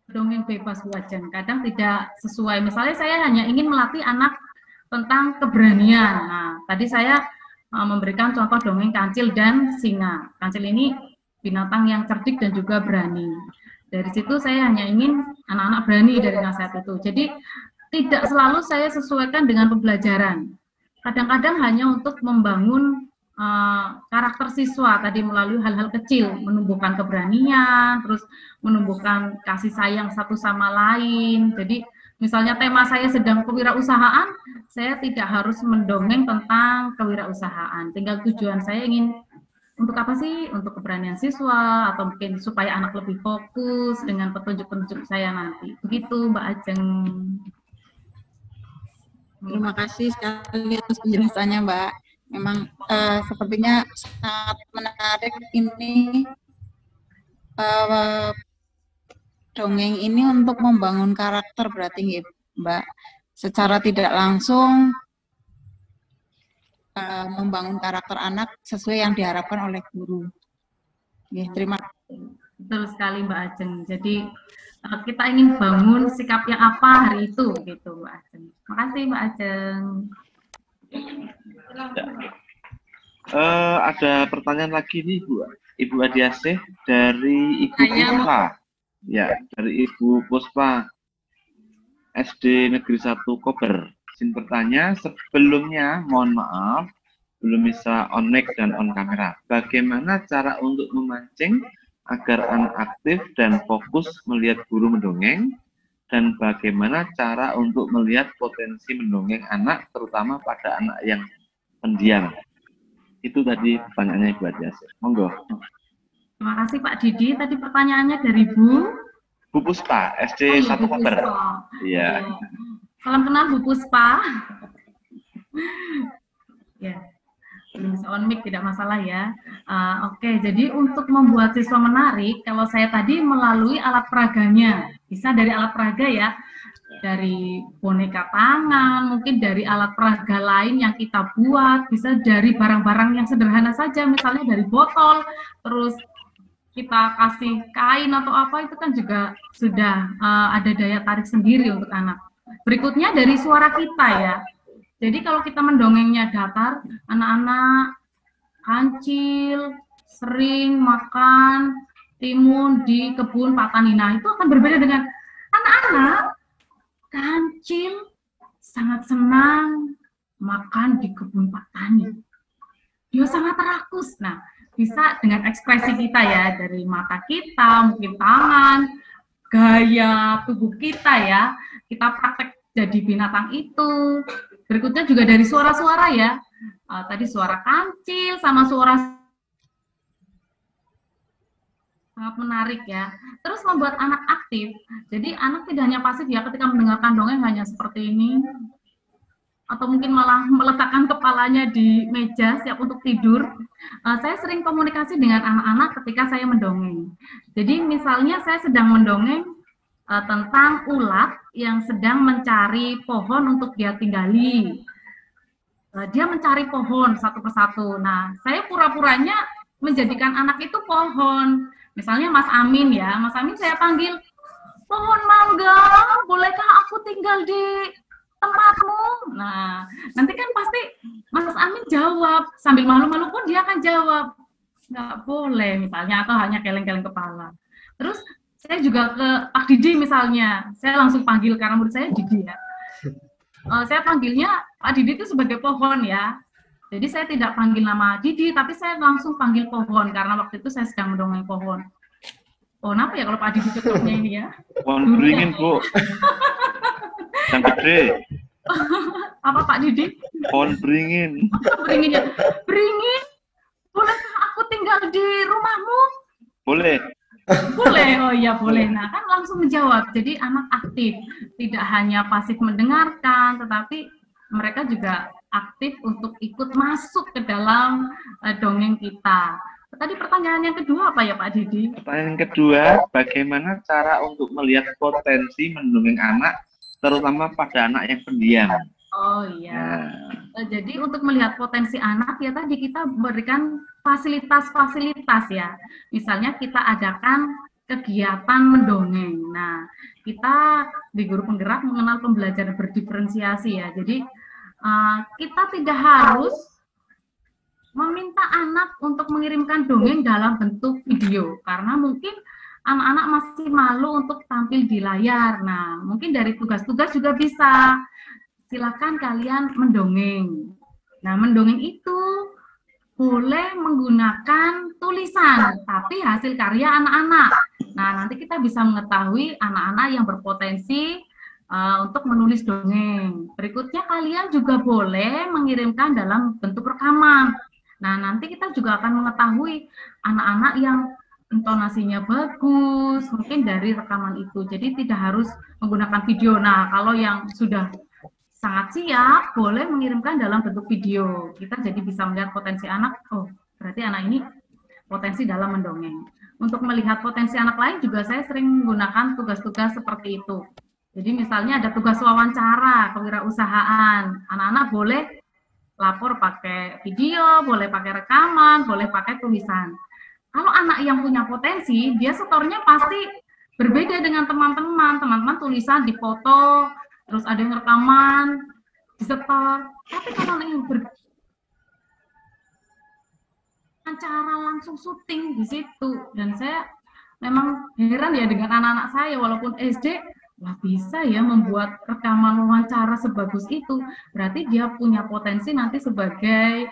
dongeng bebas wajan. Kadang tidak sesuai. Misalnya saya hanya ingin melatih anak tentang keberanian. Nah, tadi saya memberikan contoh dongeng kancil dan singa. Kancil ini binatang yang cerdik dan juga berani. Dari situ saya hanya ingin anak-anak berani dari nasihat itu. Jadi tidak selalu saya sesuaikan dengan pembelajaran. Kadang-kadang hanya untuk membangun karakter siswa tadi melalui hal-hal kecil, menumbuhkan keberanian, terus menumbuhkan kasih sayang satu sama lain. Jadi misalnya tema saya sedang kewirausahaan, saya tidak harus mendongeng tentang kewirausahaan. Tinggal tujuan saya ingin untuk apa sih? Untuk keberanian siswa, atau mungkin supaya anak lebih fokus dengan petunjuk-petunjuk saya nanti. Begitu Mbak Ajeng. Terima kasih sekali atas penjelasannya, Mbak. Memang sepertinya sangat menarik ini dongeng ini untuk membangun karakter berarti, Mbak. Secara tidak langsung membangun karakter anak sesuai yang diharapkan oleh guru. Ya, terima kasih. Betul sekali Mbak Ajeng. Jadi kita ingin bangun sikap yang apa hari itu, gitu Mbak Ajeng. Terima kasih Mbak Ajeng. Ada pertanyaan lagi nih Ibu Adiasih dari Ibu Puspa. Ya, dari Ibu Puspa SD Negeri 1 Kober. Izin bertanya, sebelumnya mohon maaf belum bisa on mic dan on kamera. Bagaimana cara untuk memancing agar anak aktif dan fokus melihat guru mendongeng, dan bagaimana cara untuk melihat potensi mendongeng anak, terutama pada anak yang pendiam? Itu tadi pertanyaannya Ibu Adiasih. Monggo. Terima kasih Pak Didi. Tadi pertanyaannya dari Bu Puspa, SD 1 Kober. Iya. Salam kenal Bu Puspa. Ya. Belum bisa on mic, tidak masalah ya. Oke, jadi untuk membuat siswa menarik, kalau saya tadi melalui alat peraganya, bisa dari alat peraga ya, dari boneka tangan, mungkin dari alat peraga lain yang kita buat, bisa dari barang-barang yang sederhana saja, misalnya dari botol, terus kita kasih kain atau apa, itu kan juga sudah ada daya tarik sendiri untuk anak. Berikutnya dari suara kita ya. Jadi kalau kita mendongengnya datar, anak-anak kancil sering makan timun di kebun Pak Tani. Nah, itu akan berbeda dengan anak-anak kancil sangat senang makan di kebun Pak Tani. Dia sangat rakus. Nah, bisa dengan ekspresi kita ya, dari mata kita, mungkin tangan, gaya tubuh kita ya, kita praktek jadi binatang itu. Berikutnya juga dari suara-suara ya, tadi suara kancil sama suara sangat menarik ya. Terus membuat anak aktif, jadi anak tidak hanya pasif ya ketika mendengarkan dongeng hanya seperti ini, atau mungkin malah meletakkan kepalanya di meja siap untuk tidur. Saya sering komunikasi dengan anak-anak ketika saya mendongeng. Jadi misalnya saya sedang mendongeng tentang ulat yang sedang mencari pohon untuk dia tinggali. Dia mencari pohon satu persatu. Nah, saya pura-puranya menjadikan anak itu pohon. Misalnya Mas Amin ya, Mas Amin saya panggil, pohon mangga, bolehkah aku tinggal di tempatmu? Nah, nanti kan pasti Mas Amin jawab, sambil malu-malu pun dia akan jawab, nggak boleh misalnya, atau hanya geleng-geleng kepala. Terus saya juga ke Pak Didi misalnya, saya langsung panggil karena menurut saya Didi ya. Saya panggilnya Pak Didi itu sebagai pohon ya. Jadi saya tidak panggil nama Didi, tapi saya langsung panggil pohon karena waktu itu saya sedang mendongeng pohon. Pohon apa ya kalau Pak Didi cocoknya ini ya? Pohon beringin, Bu. Yang gede. Apa Pak Didi? Pohon beringin. Beringin ya? Beringin? Bolehkah aku tinggal di rumahmu? Boleh. Boleh, oh iya boleh. Nah kan langsung menjawab. Jadi anak aktif, tidak hanya pasif mendengarkan, tetapi mereka juga aktif untuk ikut masuk ke dalam dongeng kita. Tadi pertanyaan yang kedua apa ya Pak Didi? Pertanyaan kedua, bagaimana cara untuk melihat potensi mendongeng anak, terutama pada anak yang pendiam? Oh iya. Jadi untuk melihat potensi anak ya tadi kita berikan fasilitas-fasilitas ya. Misalnya kita adakan kegiatan mendongeng. Nah, kita di Guru Penggerak mengenal pembelajaran berdiferensiasi ya. Jadi kita tidak harus meminta anak untuk mengirimkan dongeng dalam bentuk video karena mungkin anak-anak masih malu untuk tampil di layar. Nah, mungkin dari tugas-tugas juga bisa. Silakan kalian mendongeng. Nah, mendongeng itu boleh menggunakan tulisan, tapi hasil karya anak-anak. Nah, nanti kita bisa mengetahui anak-anak yang berpotensi untuk menulis dongeng. Berikutnya kalian juga boleh mengirimkan dalam bentuk rekaman. Nah, nanti kita juga akan mengetahui anak-anak yang intonasinya bagus, mungkin dari rekaman itu. Jadi tidak harus menggunakan video. Nah, kalau yang sudah sangat siap, boleh mengirimkan dalam bentuk video. Kita jadi bisa melihat potensi anak, oh berarti anak ini potensi dalam mendongeng. Untuk melihat potensi anak lain juga saya sering menggunakan tugas-tugas seperti itu. Jadi misalnya ada tugas wawancara, kewirausahaan, anak-anak boleh lapor pakai video, boleh pakai rekaman, boleh pakai tulisan. Kalau anak yang punya potensi, dia setornya pasti berbeda dengan teman-teman. Teman-teman tulisan dipoto, terus ada yang rekaman, disetor. Tapi kalau anak yang cara langsung syuting di situ, dan saya memang heran ya dengan anak-anak saya, walaupun SD, wah bisa ya membuat rekaman wawancara sebagus itu. Berarti dia punya potensi nanti sebagai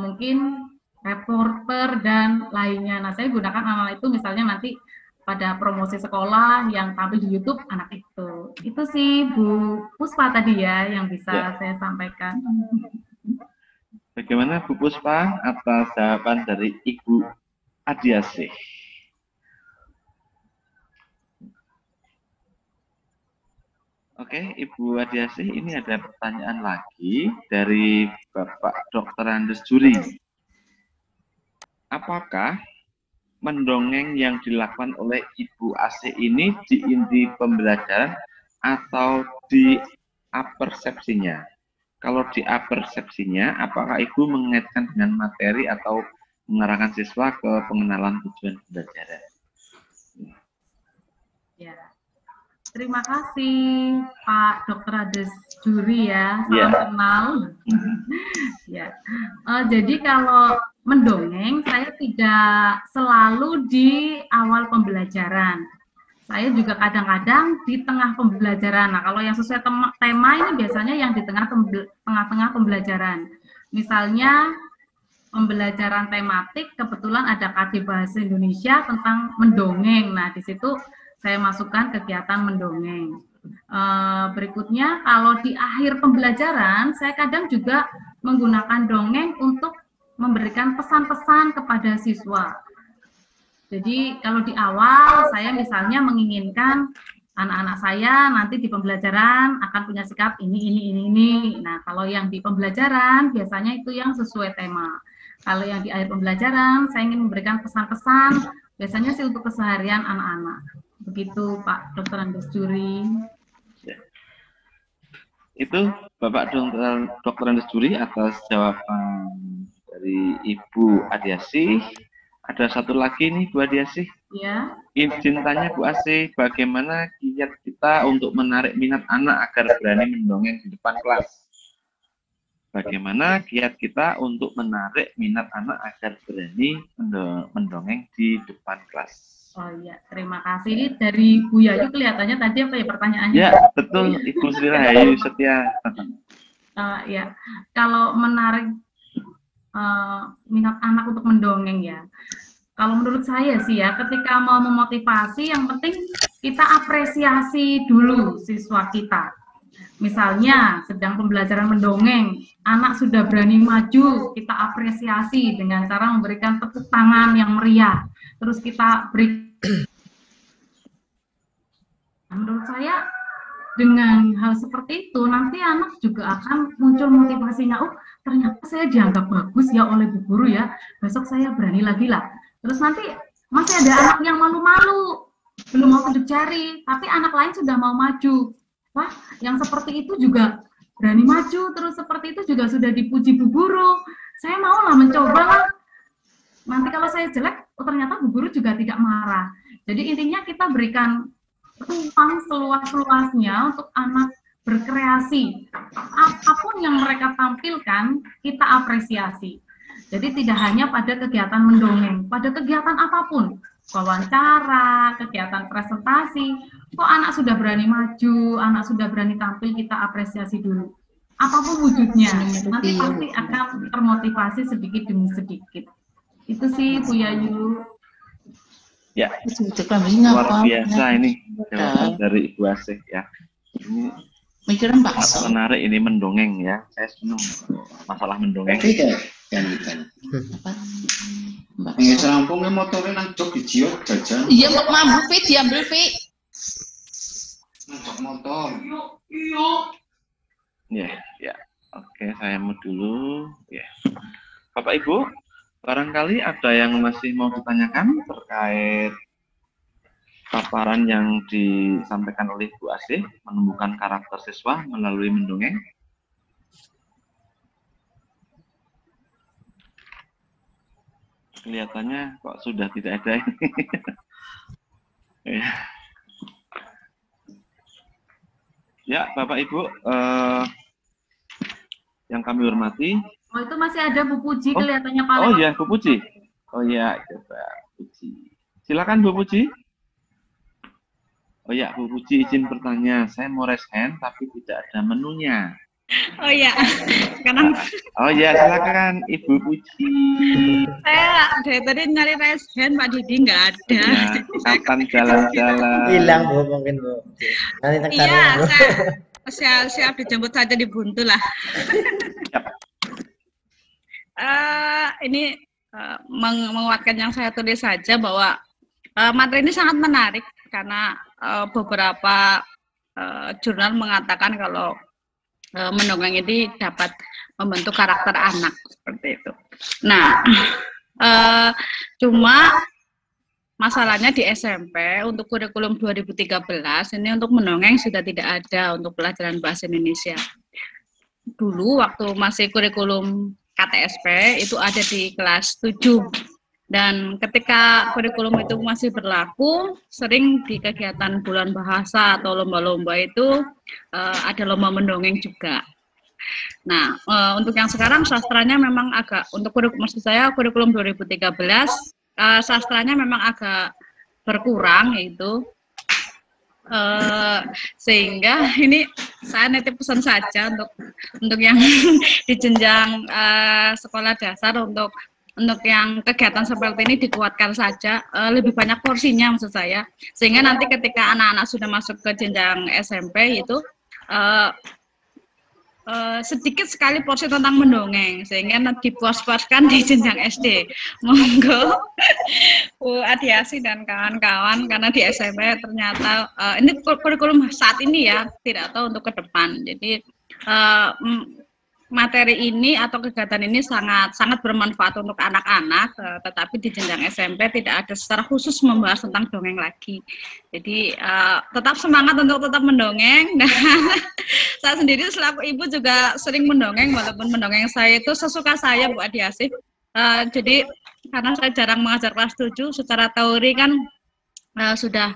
mungkin reporter dan lainnya. Nah, saya gunakan anak itu misalnya nanti pada promosi sekolah yang tampil di YouTube anak itu. Itu sih Bu Puspa tadi ya yang bisa saya sampaikan. Bagaimana Bu Puspa atas jawaban dari Ibu Adiasih? Oke, Ibu Adiasih, ini ada pertanyaan lagi dari Bapak Dr. Andes Juri. Apakah mendongeng yang dilakukan oleh Ibu Asih ini di inti pembelajaran atau di apersepsinya? Kalau di apersepsinya, apakah Ibu mengaitkan dengan materi atau mengarahkan siswa ke pengenalan tujuan pembelajaran? Ya. Terima kasih Pak Dr. Andes Juri ya, salam kenal. Ya. Jadi kalau mendongeng saya tidak selalu di awal pembelajaran. Saya juga kadang-kadang di tengah pembelajaran. Nah, kalau yang sesuai tema ini biasanya yang di tengah-tengah pembelajaran. Misalnya pembelajaran tematik kebetulan ada KD Bahasa Indonesia tentang mendongeng. Nah, di situ saya masukkan kegiatan mendongeng. Berikutnya, kalau di akhir pembelajaran, saya kadang juga menggunakan dongeng untuk memberikan pesan-pesan kepada siswa. Jadi, kalau di awal, saya misalnya menginginkan anak-anak saya nanti di pembelajaran akan punya sikap ini. Nah, kalau yang di pembelajaran, biasanya itu yang sesuai tema. Kalau yang di akhir pembelajaran, saya ingin memberikan pesan-pesan, biasanya sih untuk keseharian anak-anak. Begitu Pak Dr. Andes Juri. Itu Bapak Dr. Andes Juri atas jawaban dari Ibu Adiasih. Ada satu lagi nih Bu Adiasih. Ya. Izin tanya Bu Asih, bagaimana kiat kita untuk menarik minat anak agar berani mendongeng di depan kelas? Bagaimana kiat kita untuk menarik minat anak agar berani mendongeng di depan kelas? Oh iya, terima kasih. Ini dari Bu Yayu kelihatannya tadi apa ya pertanyaannya? Ya, betul Ibu Sri Rahayu Setia. Ya, kalau menarik minat anak untuk mendongeng ya. Kalau menurut saya sih ya, ketika mau memotivasi, yang penting kita apresiasi dulu siswa kita. Misalnya sedang pembelajaran mendongeng, anak sudah berani maju, kita apresiasi dengan cara memberikan tepuk tangan yang meriah. Terus kita beri. Menurut saya dengan hal seperti itu nanti anak juga akan muncul motivasinya. Oh, ternyata saya dianggap bagus ya oleh bu guru ya. Besok saya berani lagi lah. Terus nanti masih ada anak yang malu-malu, belum mau tunjuk jari, tapi anak lain sudah mau maju. Wah, yang seperti itu juga berani maju, terus seperti itu juga sudah dipuji bu guru. Saya mau lah mencoba lah. Nanti kalau saya jelek, oh ternyata bu guru juga tidak marah. Jadi intinya kita berikan ruang seluas-luasnya untuk anak berkreasi. Apapun yang mereka tampilkan, kita apresiasi. Jadi tidak hanya pada kegiatan mendongeng, pada kegiatan apapun, wawancara, kegiatan presentasi, kok anak sudah berani maju, anak sudah berani tampil, kita apresiasi dulu. Apapun wujudnya, nanti pasti akan termotivasi sedikit demi sedikit. Itu sih Bu Yayu. Ya, luar biasa ini jawaban dari Ibu Asih ya. Ini mikirin bakso. Menarik ini mendongeng ya. Saya senang masalah mendongeng. Kan. Nggak serampung motornya nang jok dijiot jajan. Iya, mau mampu Pi, diambil Pi. Nang motor. Ya, ya. Oke, saya mau dulu. Ya. Bapak Ibu, barangkali ada yang masih mau ditanyakan terkait paparan yang disampaikan oleh Bu Asih menumbuhkan karakter siswa melalui mendongeng. Kelihatannya kok sudah tidak ada ini. Ya, Bapak Ibu, yang kami hormati. Oh, itu masih ada Bu Puji kelihatannya Pak. Oh ya, Bu Puji. Oh ya, coba Puji. Silakan Bu Puji. Oh ya, Bu Puji izin bertanya. Saya mau raise hand tapi tidak ada menunya. Oh ya, karena oh ya, silakan Ibu Puji. saya dari tadi nyari raise hand Pak Didi nggak ada. Ya, kapan jalan-jalan? Hilang Bu mungkin Bu. Nanti iya, saya siap dijemput saja di Buntu lah. Ini menguatkan yang saya tulis saja bahwa materi ini sangat menarik karena beberapa jurnal mengatakan kalau mendongeng ini dapat membentuk karakter anak seperti itu. Nah, cuma masalahnya di SMP untuk kurikulum 2013 ini untuk mendongeng sudah tidak ada untuk pelajaran bahasa Indonesia. Dulu waktu masih kurikulum KTSP itu ada di kelas 7. Dan ketika kurikulum itu masih berlaku, sering di kegiatan bulan bahasa atau lomba-lomba itu ada lomba mendongeng juga. Nah, untuk yang sekarang sastranya memang agak, untuk kurikulum 2013, sastranya memang agak berkurang yaitu. Sehingga ini saya nitip pesan saja untuk yang di jenjang sekolah dasar untuk yang kegiatan seperti ini dikuatkan saja, lebih banyak porsinya maksud saya, sehingga nanti ketika anak-anak sudah masuk ke jenjang SMP itu sedikit sekali porsi tentang mendongeng, sehingga dipuas-puaskan di jenjang SD. Monggo Bu Adiasi dan kawan-kawan, karena di SMP ternyata ini kurikulum saat ini ya, tidak tahu untuk ke depan. Jadi materi ini atau kegiatan ini sangat bermanfaat untuk anak-anak, tetapi di jenjang SMP tidak ada secara khusus membahas tentang dongeng lagi. Jadi tetap semangat untuk tetap mendongeng. Nah, saya sendiri selaku ibu juga sering mendongeng, walaupun mendongeng saya itu sesuka saya Bu Adiasih. Jadi karena saya jarang mengajar kelas 7, secara teori kan sudah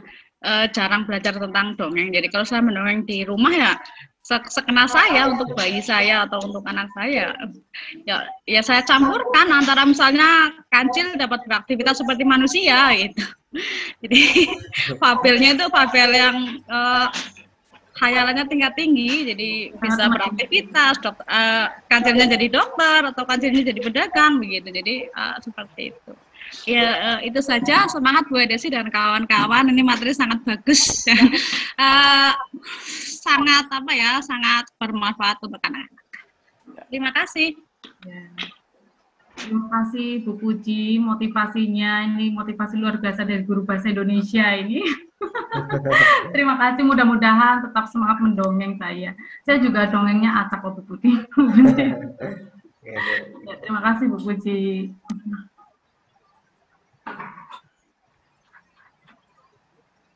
jarang belajar tentang dongeng. Jadi kalau saya mendongeng di rumah ya sekena saya, untuk bayi saya atau untuk anak saya, ya saya campurkan antara misalnya kancil dapat beraktivitas seperti manusia gitu. Jadi fabelnya itu fabel yang hayalannya tingkat tinggi, jadi bisa beraktivitas, kancilnya jadi dokter atau kancilnya jadi pedagang begitu. Jadi seperti itu. Ya itu saja, semangat Bu Desi dan kawan-kawan, ini materi sangat bagus. Sangat sangat bermanfaat untuk anak-anak. Terima kasih. Ya. Terima kasih Bu Puji, motivasinya ini motivasi luar biasa dari guru bahasa Indonesia ini. Terima kasih, mudah-mudahan tetap semangat mendongeng saya. Saya juga dongengnya acak kok Bu Puji. Ya, terima kasih Bu Puji.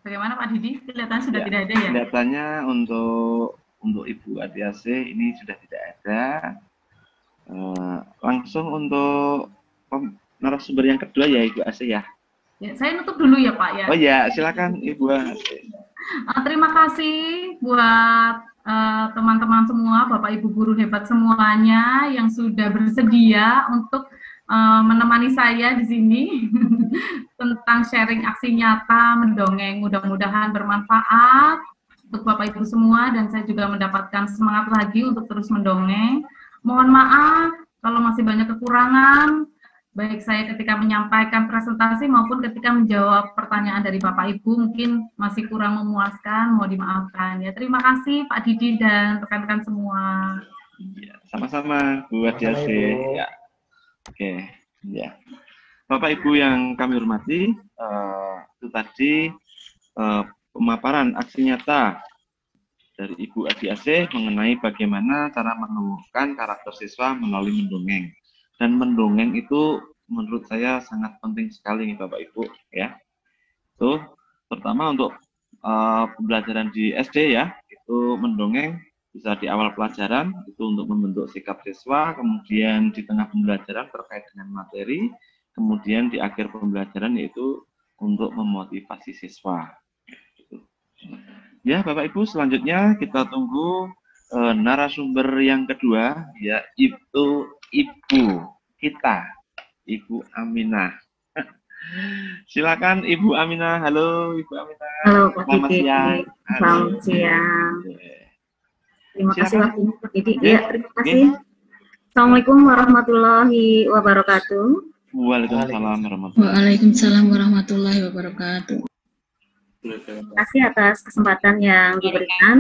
Bagaimana Pak Didi? Kelihatannya sudah tidak ada ya? Kelihatannya untuk Ibu Adiasih ini sudah tidak ada. Langsung untuk narasumber yang kedua ya Ibu Asih ya. Ya, saya nutup dulu ya Pak ya. Oh ya, silakan Ibu Asih. Terima kasih buat teman-teman semua, Bapak Ibu guru hebat semuanya yang sudah bersedia untuk menemani saya di sini tentang sharing aksi nyata mendongeng. Mudah-mudahan bermanfaat untuk Bapak Ibu semua dan saya juga mendapatkan semangat lagi untuk terus mendongeng. Mohon maaf kalau masih banyak kekurangan, baik saya ketika menyampaikan presentasi maupun ketika menjawab pertanyaan dari Bapak Ibu mungkin masih kurang memuaskan, mohon dimaafkan ya. Terima kasih Pak Didi dan rekan-rekan semua. Ya, sama-sama Bu Adiasih. Ya. Oke, ya. Bapak Ibu yang kami hormati, itu tadi pemaparan aksi nyata dari Ibu Adiasih mengenai bagaimana cara menumbuhkan karakter siswa melalui mendongeng. Dan mendongeng itu menurut saya sangat penting sekali nih Bapak Ibu ya. Itu pertama untuk pembelajaran di SD ya, itu mendongeng bisa di awal pelajaran itu untuk membentuk sikap siswa, kemudian di tengah pembelajaran terkait dengan materi, kemudian di akhir pembelajaran yaitu untuk memotivasi siswa. Ya Bapak Ibu, selanjutnya kita tunggu narasumber yang kedua, yaitu Ibu kita, Ibu Aminah. Silakan Ibu Aminah. Halo Ibu Aminah. Halo Pak Selamat Didi. siang. Selamat siang. Terima kasih waktunya Pak Didi. Ya, terima kasih. Assalamualaikum warahmatullahi wabarakatuh. Waalaikumsalam warahmatullahi wabarakatuh. Waalaikumsalam warahmatullahi wabarakatuh. Terima kasih atas kesempatan yang diberikan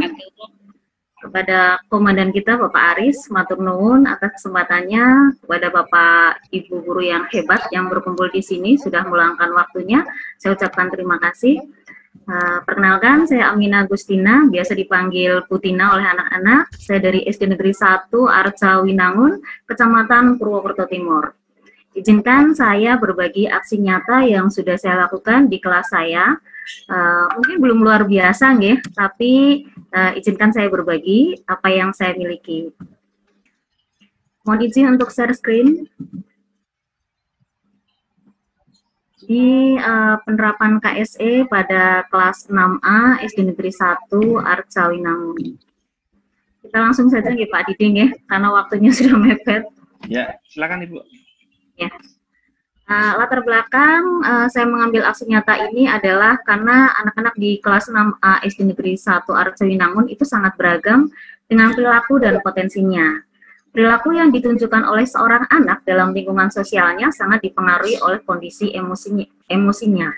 kepada komandan kita Bapak Aris, matur nuwun atas kesempatannya, kepada Bapak Ibu guru yang hebat yang berkumpul di sini sudah meluangkan waktunya. Saya ucapkan terima kasih. Perkenalkan, saya Aminah Agustina, biasa dipanggil Putina oleh anak-anak. Saya dari SD Negeri 1 Arca Winangun, Kecamatan Purwokerto Timur. Izinkan saya berbagi aksi nyata yang sudah saya lakukan di kelas saya. Mungkin belum luar biasa nggih, tapi izinkan saya berbagi apa yang saya miliki. Mohon izin untuk share screen. Di penerapan KSE pada kelas 6A SD Negeri 1 Arca Winangun. Kita langsung saja nggih Pak Didi nggih, karena waktunya sudah mepet. Ya, silakan Ibu. Ya. Latar belakang saya mengambil aksi nyata ini adalah karena anak-anak di kelas 6A SD Negeri 1 Arca Winangun itu sangat beragam dengan perilaku dan potensinya. Perilaku yang ditunjukkan oleh seorang anak dalam lingkungan sosialnya sangat dipengaruhi oleh kondisi emosinya.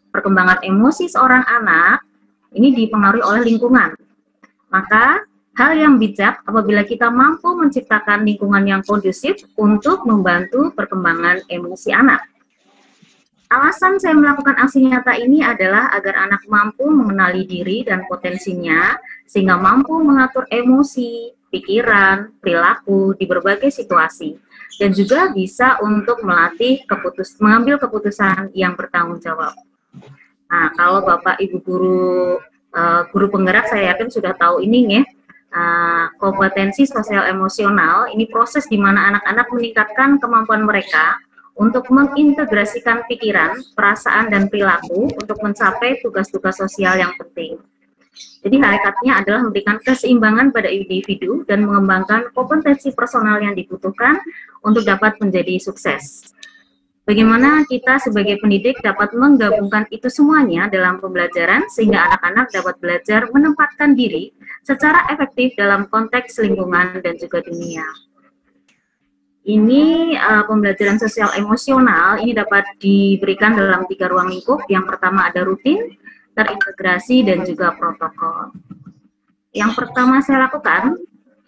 Perkembangan emosi seorang anak ini dipengaruhi oleh lingkungan. Maka hal yang bijak apabila kita mampu menciptakan lingkungan yang kondusif untuk membantu perkembangan emosi anak. Alasan saya melakukan aksi nyata ini adalah agar anak mampu mengenali diri dan potensinya, sehingga mampu mengatur emosi, pikiran, perilaku di berbagai situasi, dan juga bisa untuk melatih mengambil keputusan yang bertanggung jawab. Nah, kalau Bapak Ibu guru penggerak saya yakin sudah tahu ini ya. Kompetensi sosial emosional ini proses di mana anak-anak meningkatkan kemampuan mereka untuk mengintegrasikan pikiran, perasaan, dan perilaku untuk mencapai tugas-tugas sosial yang penting. Jadi hakikatnya adalah memberikan keseimbangan pada individu dan mengembangkan kompetensi personal yang dibutuhkan untuk dapat menjadi sukses. Bagaimana kita sebagai pendidik dapat menggabungkan itu semuanya dalam pembelajaran sehingga anak-anak dapat belajar menempatkan diri secara efektif dalam konteks lingkungan dan juga dunia. Ini pembelajaran sosial emosional ini dapat diberikan dalam 3 ruang lingkup. Yang pertama ada rutin, terintegrasi, dan juga protokol. Yang pertama saya lakukan,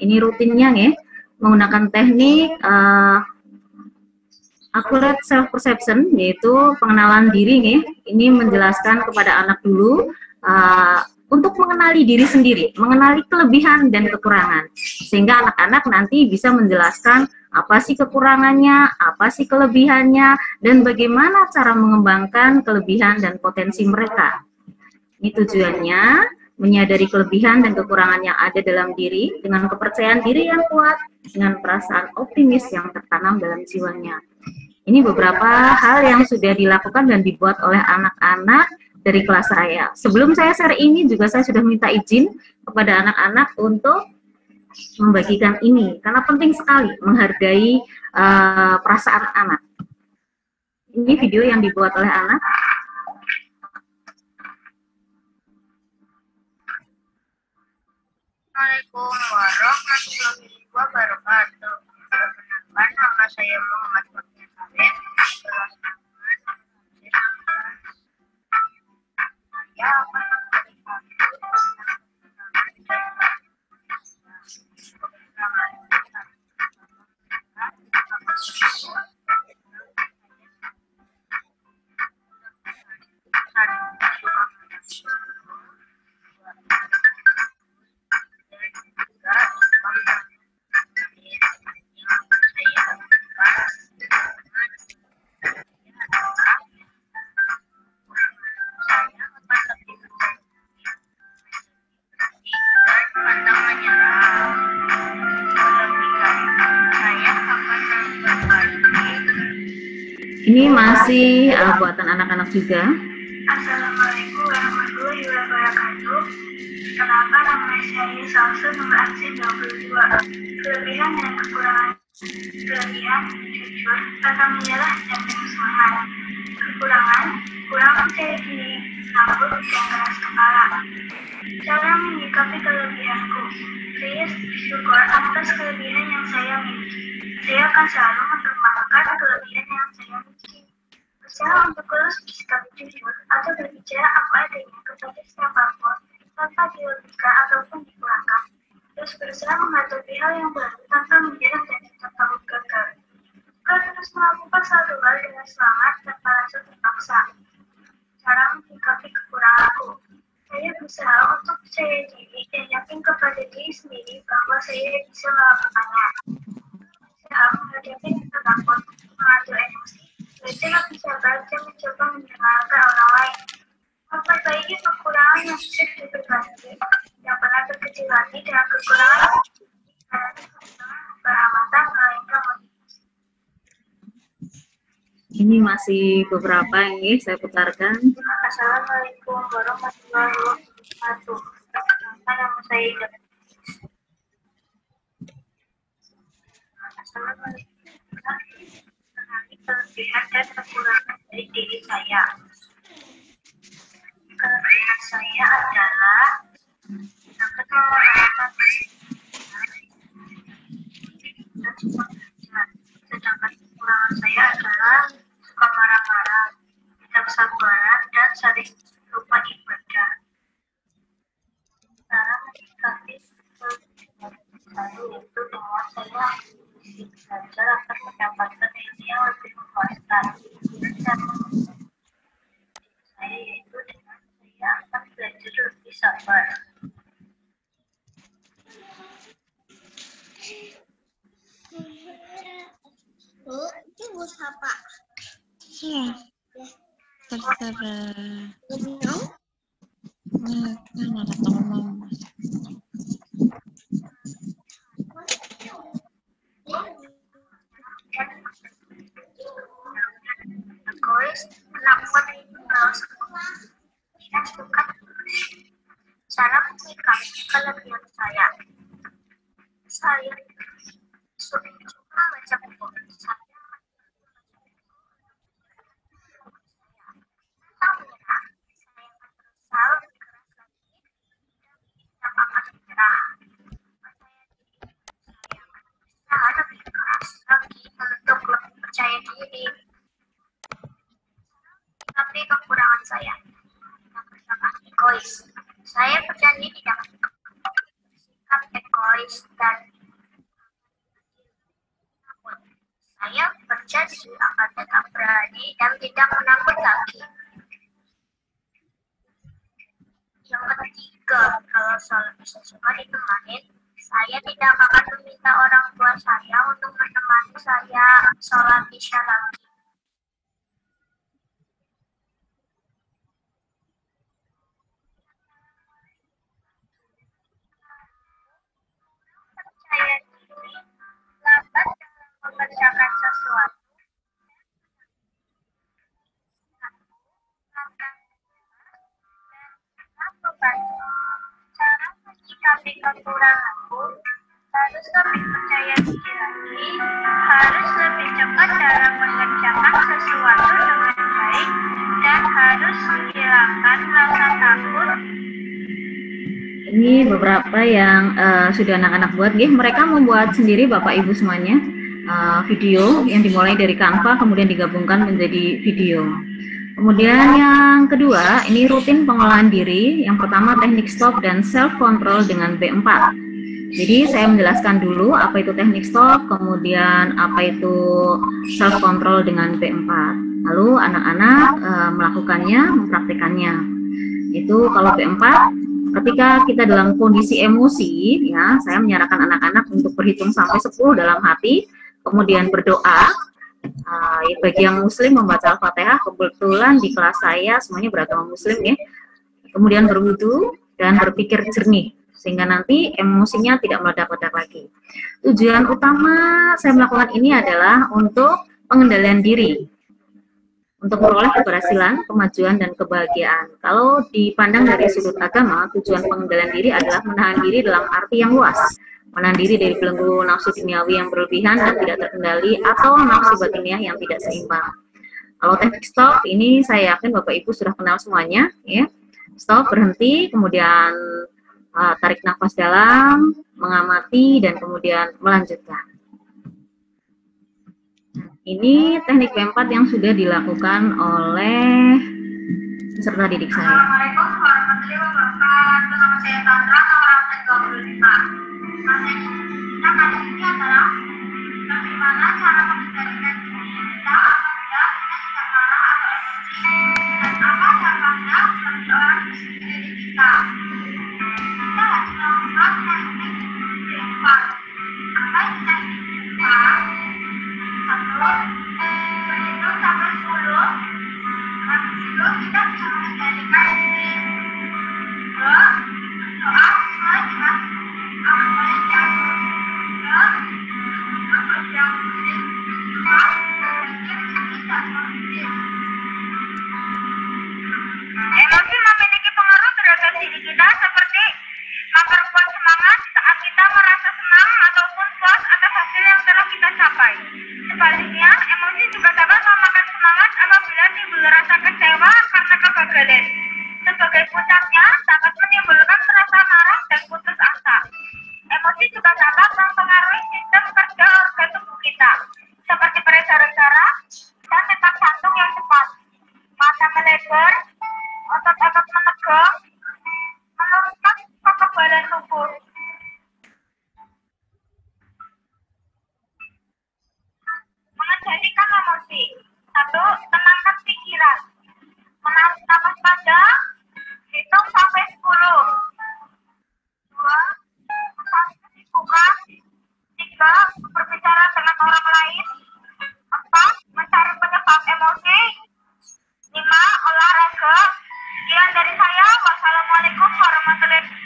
ini rutinnya nih, menggunakan teknik accurate self perception, yaitu pengenalan diri nih. Ini menjelaskan kepada anak dulu untuk mengenali diri sendiri, mengenali kelebihan dan kekurangan, sehingga anak-anak nanti bisa menjelaskan apa sih kekurangannya, apa sih kelebihannya, dan bagaimana cara mengembangkan kelebihan dan potensi mereka. Ini tujuannya menyadari kelebihan dan kekurangan yang ada dalam diri dengan kepercayaan diri yang kuat, dengan perasaan optimis yang tertanam dalam jiwanya. Ini beberapa hal yang sudah dilakukan dan dibuat oleh anak-anak dari kelas saya. Sebelum saya share ini juga saya sudah minta izin kepada anak-anak untuk membagikan ini, karena penting sekali menghargai perasaan anak. Ini video yang dibuat oleh anak. Assalamualaikum warahmatullahi wabarakatuh. Perkenalkan, nama saya Muhammad Kurnia Salim, kelas 6. Saya akan memberikan Ini masih buatan anak-anak juga. Assalamualaikum warahmatullahi wabarakatuh. Kenapa nama saya Salsa nomor absen 22. Kelebihan dan kekurangan. Kelebihan, jujur, pantang menyerah dan penuh semangat. Kekurangan, kurang percaya diri, takut dan keras kepala. Cara menyikapi kelebihanku. Saya bersyukur atas kelebihan yang saya miliki. Saya akan selalu mengembangkan kelebihan yang saya miliki. Berusaha untuk terus bersikap jujur atau berbicara apa adanya kepada siapapun tanpa dilebihkan ataupun dikurangkan. Terus berusaha menghadapi hal yang baru tanpa menyerah dan tidak takut gagal. Terus melakukan satu hal dengan semangat tanpa rasa terpaksa. Cara menyikapi kekuranganku. Saya berusaha untuk percaya diri dan yakin kepada diri sendiri bahwa saya bisa melakukannya. Saya menghadapi rasa takut, mengatur emosi, belajar lebih sabar dan mencoba mendengarkan orang lain. Memperbaiki kekurangan yang bisa diperbaiki, yang pernah berkecil hati dengan kekurangan berhamatan melainkan motivasi. Ini masih beberapa ini saya putarkan. Assalamualaikum warahmatullahi wabarakatuh. Nama saya Ida. Assalamualaikum. Mengenali kelebihan dan kekurangan dari diri saya. Kelebihan saya adalah dapat mengelola dan suka belajar. Sedangkan kekurangan saya adalah suka marah-marah, tidak sabaran, dan sering lupa ibadah. Cara menyikapi saya itu dengan saya belajar akan mendapatkan ilmu yang lebih memuaskan. Dan saya yaitu dengan saya akan belajar lebih sabar. Bu, ini bus apa? Ya, terserah. Kan ada tolong. Egois, melakukan kalau sekolah tidak suka. Cara menyikapi kelebihan saya. Saya suka baca buku. Saya berusaha lebih keras lagi dan tidak akan menyerah. Saya berjanji tidak bersikap egois dan saya berjanji akan tetap berani dan tidak menakut lagi. Yang ketiga, kalau sholat bisa suka ditemani, saya tidak akan meminta orang tua saya untuk menemani saya sholat isya lagi. Percaya diri, lambat dalam mengerjakan sesuatu, cara menyikapi kekuranganku, harus lebih percaya diri lagi, harus lebih cepat dalam mengerjakan sesuatu dengan baik, dan harus menghilangkan rasa takut. Ini beberapa yang sudah anak-anak buat, mereka membuat sendiri Bapak Ibu semuanya video yang dimulai dari Canva kemudian digabungkan menjadi video. Kemudian yang kedua, ini rutin pengolahan diri. Yang pertama teknik stop dan self control dengan B4. Jadi saya menjelaskan dulu apa itu teknik stop, kemudian apa itu self control dengan B4. Lalu anak-anak melakukannya, mempraktikannya. Itu kalau B4, ketika kita dalam kondisi emosi, ya, saya menyarankan anak-anak untuk berhitung sampai 10 dalam hati, kemudian berdoa. Bagi yang muslim membaca Al-Fatihah, kebetulan di kelas saya semuanya beragama muslim ya. Kemudian berwudu dan berpikir jernih sehingga nanti emosinya tidak meledak-ledak lagi. Tujuan utama saya melakukan ini adalah untuk pengendalian diri, untuk memperoleh keberhasilan, kemajuan dan kebahagiaan. Kalau dipandang dari sudut agama, tujuan pengendalian diri adalah menahan diri dalam arti yang luas. Menahan diri dari belenggu nafsu duniawi yang berlebihan dan tidak terkendali atau nafsu batiniah yang tidak seimbang. Kalau teknik stop ini saya yakin Bapak Ibu sudah kenal semuanya, ya. Stop, berhenti, kemudian tarik nafas dalam, mengamati dan kemudian melanjutkan. Ini teknik B4 yang sudah dilakukan oleh peserta didik saya. Assalamualaikum warahmatullahi wabarakatuh. Nama saya Tandra, nomor 25. Materi kita kali ini adalah bagaimana cara mengendalikan diri kita apabila kita tidak marah atau emosi dan apa dampaknya bagi orang di sekeliling kita. Kita harus melakukan teknik B4. Apa itu teknik B4? 1. Berhitung sampai 10. Habis itu kita bisa mengendalikan diri. 2. Berdoa sesuai dengan emosi memiliki pengaruh terhadap diri kita seperti memperkuat semangat saat kita merasa senang ataupun puas atas hasil yang telah kita capai. Sebaliknya, emosi juga dapat memakan semangat apabila timbul rasa kecewa karena kegagalan. Sebagai puncaknya, dapat menimbulkan rasa marah dan putus asa. Emosi juga dapat mempengaruhi sistem kerja organ tubuh kita, seperti peredaran darah dan detak jantung yang cepat, mata melebar, otot-otot menegang, menurunkan kekebalan tubuh. Mengendalikan emosi. 1. Tenangkan pikiran. Menarik nafas panjang, hitung sampai 10. 2. Kesibukan. 3. Berbicara dengan orang lain. 4. Mencari penyebab emosi. 5. Olahraga. Sekian dari saya. Wassalamualaikum warahmatullahi wabarakatuh.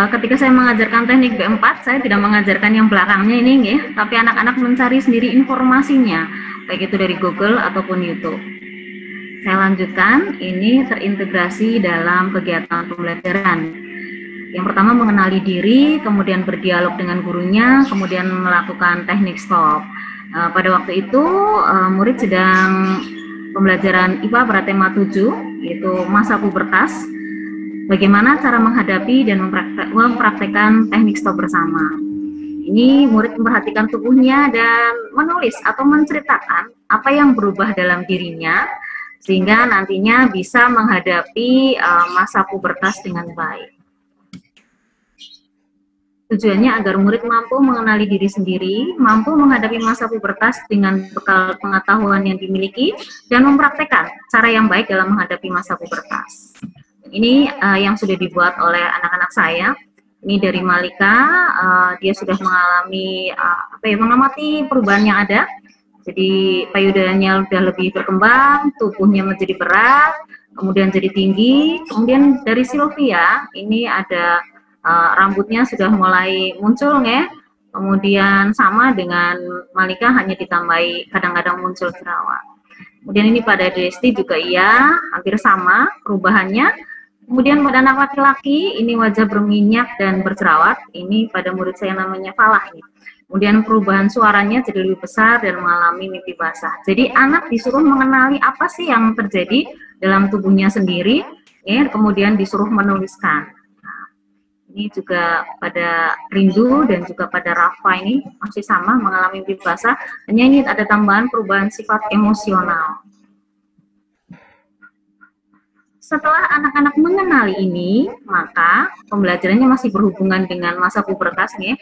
Ketika saya mengajarkan teknik B4, saya tidak mengajarkan yang belakangnya ini, ya, tapi anak-anak mencari sendiri informasinya, baik itu dari Google ataupun YouTube. Saya lanjutkan, ini terintegrasi dalam kegiatan pembelajaran. Yang pertama mengenali diri, kemudian berdialog dengan gurunya, kemudian melakukan teknik stop. Pada waktu itu murid sedang pembelajaran IPA pada tema 7, yaitu masa pubertas. Bagaimana cara menghadapi dan mempraktekkan teknik stop bersama. Ini murid memperhatikan tubuhnya dan menulis atau menceritakan apa yang berubah dalam dirinya sehingga nantinya bisa menghadapi masa pubertas dengan baik. Tujuannya agar murid mampu mengenali diri sendiri, mampu menghadapi masa pubertas dengan bekal pengetahuan yang dimiliki, dan mempraktekkan cara yang baik dalam menghadapi masa pubertas. Ini yang sudah dibuat oleh anak-anak saya. Ini dari Malika, dia sudah mengalami mengamati perubahan yang ada. Jadi payudaranya sudah lebih berkembang, tubuhnya menjadi berat, kemudian jadi tinggi. Kemudian dari Sylvia, ini ada rambutnya sudah mulai muncul ya. Kemudian sama dengan Malika, hanya ditambahi kadang-kadang muncul jerawat. Kemudian ini pada Desti juga iya, hampir sama perubahannya. Kemudian pada anak laki-laki, ini wajah berminyak dan berjerawat. Ini pada murid saya namanya Falah. Kemudian perubahan suaranya jadi lebih besar dan mengalami mimpi basah. Jadi anak disuruh mengenali apa sih yang terjadi dalam tubuhnya sendiri, ya, kemudian disuruh menuliskan. Nah, ini juga pada Rindu dan juga pada Rafa ini masih sama mengalami mimpi basah. Hanya ini ada tambahan perubahan sifat emosional. Setelah anak-anak mengenali ini, maka pembelajarannya masih berhubungan dengan masa pubertas nih.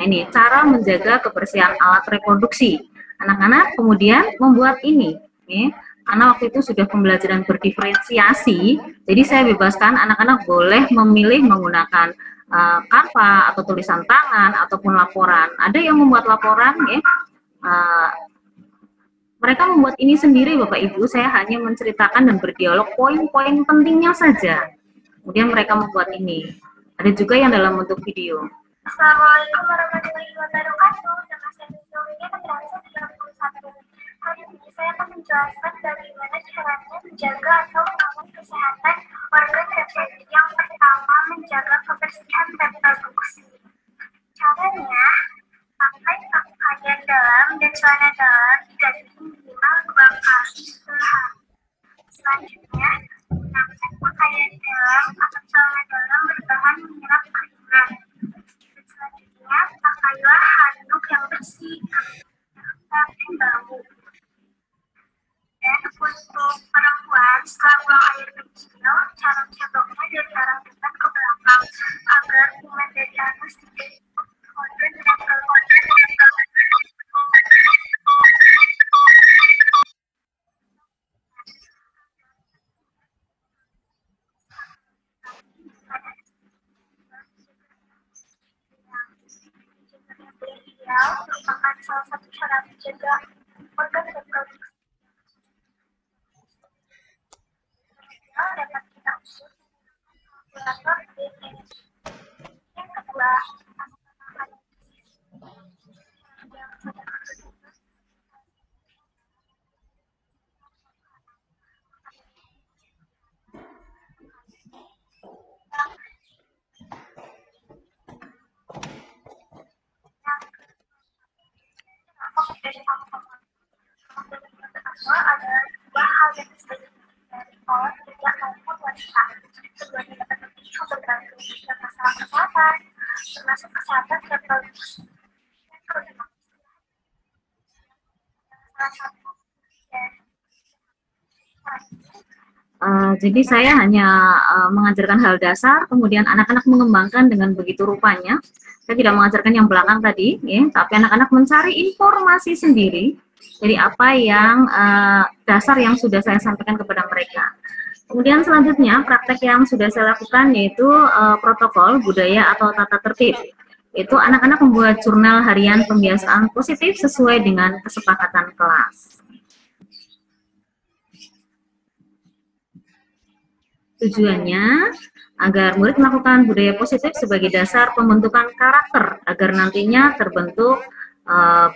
Nah ini, cara menjaga kebersihan alat reproduksi. Anak-anak kemudian membuat ini, karena waktu itu sudah pembelajaran berdiferensiasi, jadi saya bebaskan anak-anak boleh memilih menggunakan karpa atau tulisan tangan ataupun laporan. Ada yang membuat laporan, ya. Mereka membuat ini sendiri, Bapak Ibu. Saya hanya menceritakan dan berdialog poin-poin pentingnya saja. Kemudian mereka membuat ini. Ada juga yang dalam bentuk video. Assalamualaikum warahmatullahi wabarakatuh. Nama saya Sylvia Petrasa 31. Hari ini saya akan menjelaskan bagaimana caranya menjaga atau merawat kesehatan organ reproduksi. Yang pertama, menjaga kebersihan reproduksi. Caranya, pakai pakaian dalam dan celana dalam diganti minimal 2 kali sehari. Selanjutnya, gunakan pakaian dalam atau celana dalam berbahan mineral keringat. Selanjutnya, pakailah handuk yang bersih tapi bau. Dan untuk perempuan, setelah buang air kecil, cara ceboknya dari arah depan ke belakang agar kuman dari atas tidak organ reproduksi. Merupakan salah satu cara menjaga organ reproduksi. Dapat kita usut kalkulator DNA. Yang kedua, adalah dua hal yang bisa dari orang pria maupun wanita. Keduanya dapat berpihak bergantung pada masalah kesehatan, termasuk kesehatan reproduksi. Dan kelima, salah satu dari jadi saya hanya mengajarkan hal dasar, kemudian anak-anak mengembangkan dengan begitu rupanya. Saya tidak mengajarkan yang belakang tadi, ya, tapi anak-anak mencari informasi sendiri dari apa yang dasar yang sudah saya sampaikan kepada mereka. Kemudian selanjutnya praktek yang sudah saya lakukan yaitu protokol budaya atau tata tertib. Itu anak-anak membuat jurnal harian pembiasaan positif sesuai dengan kesepakatan kelas. Tujuannya agar murid melakukan budaya positif sebagai dasar pembentukan karakter agar nantinya terbentuk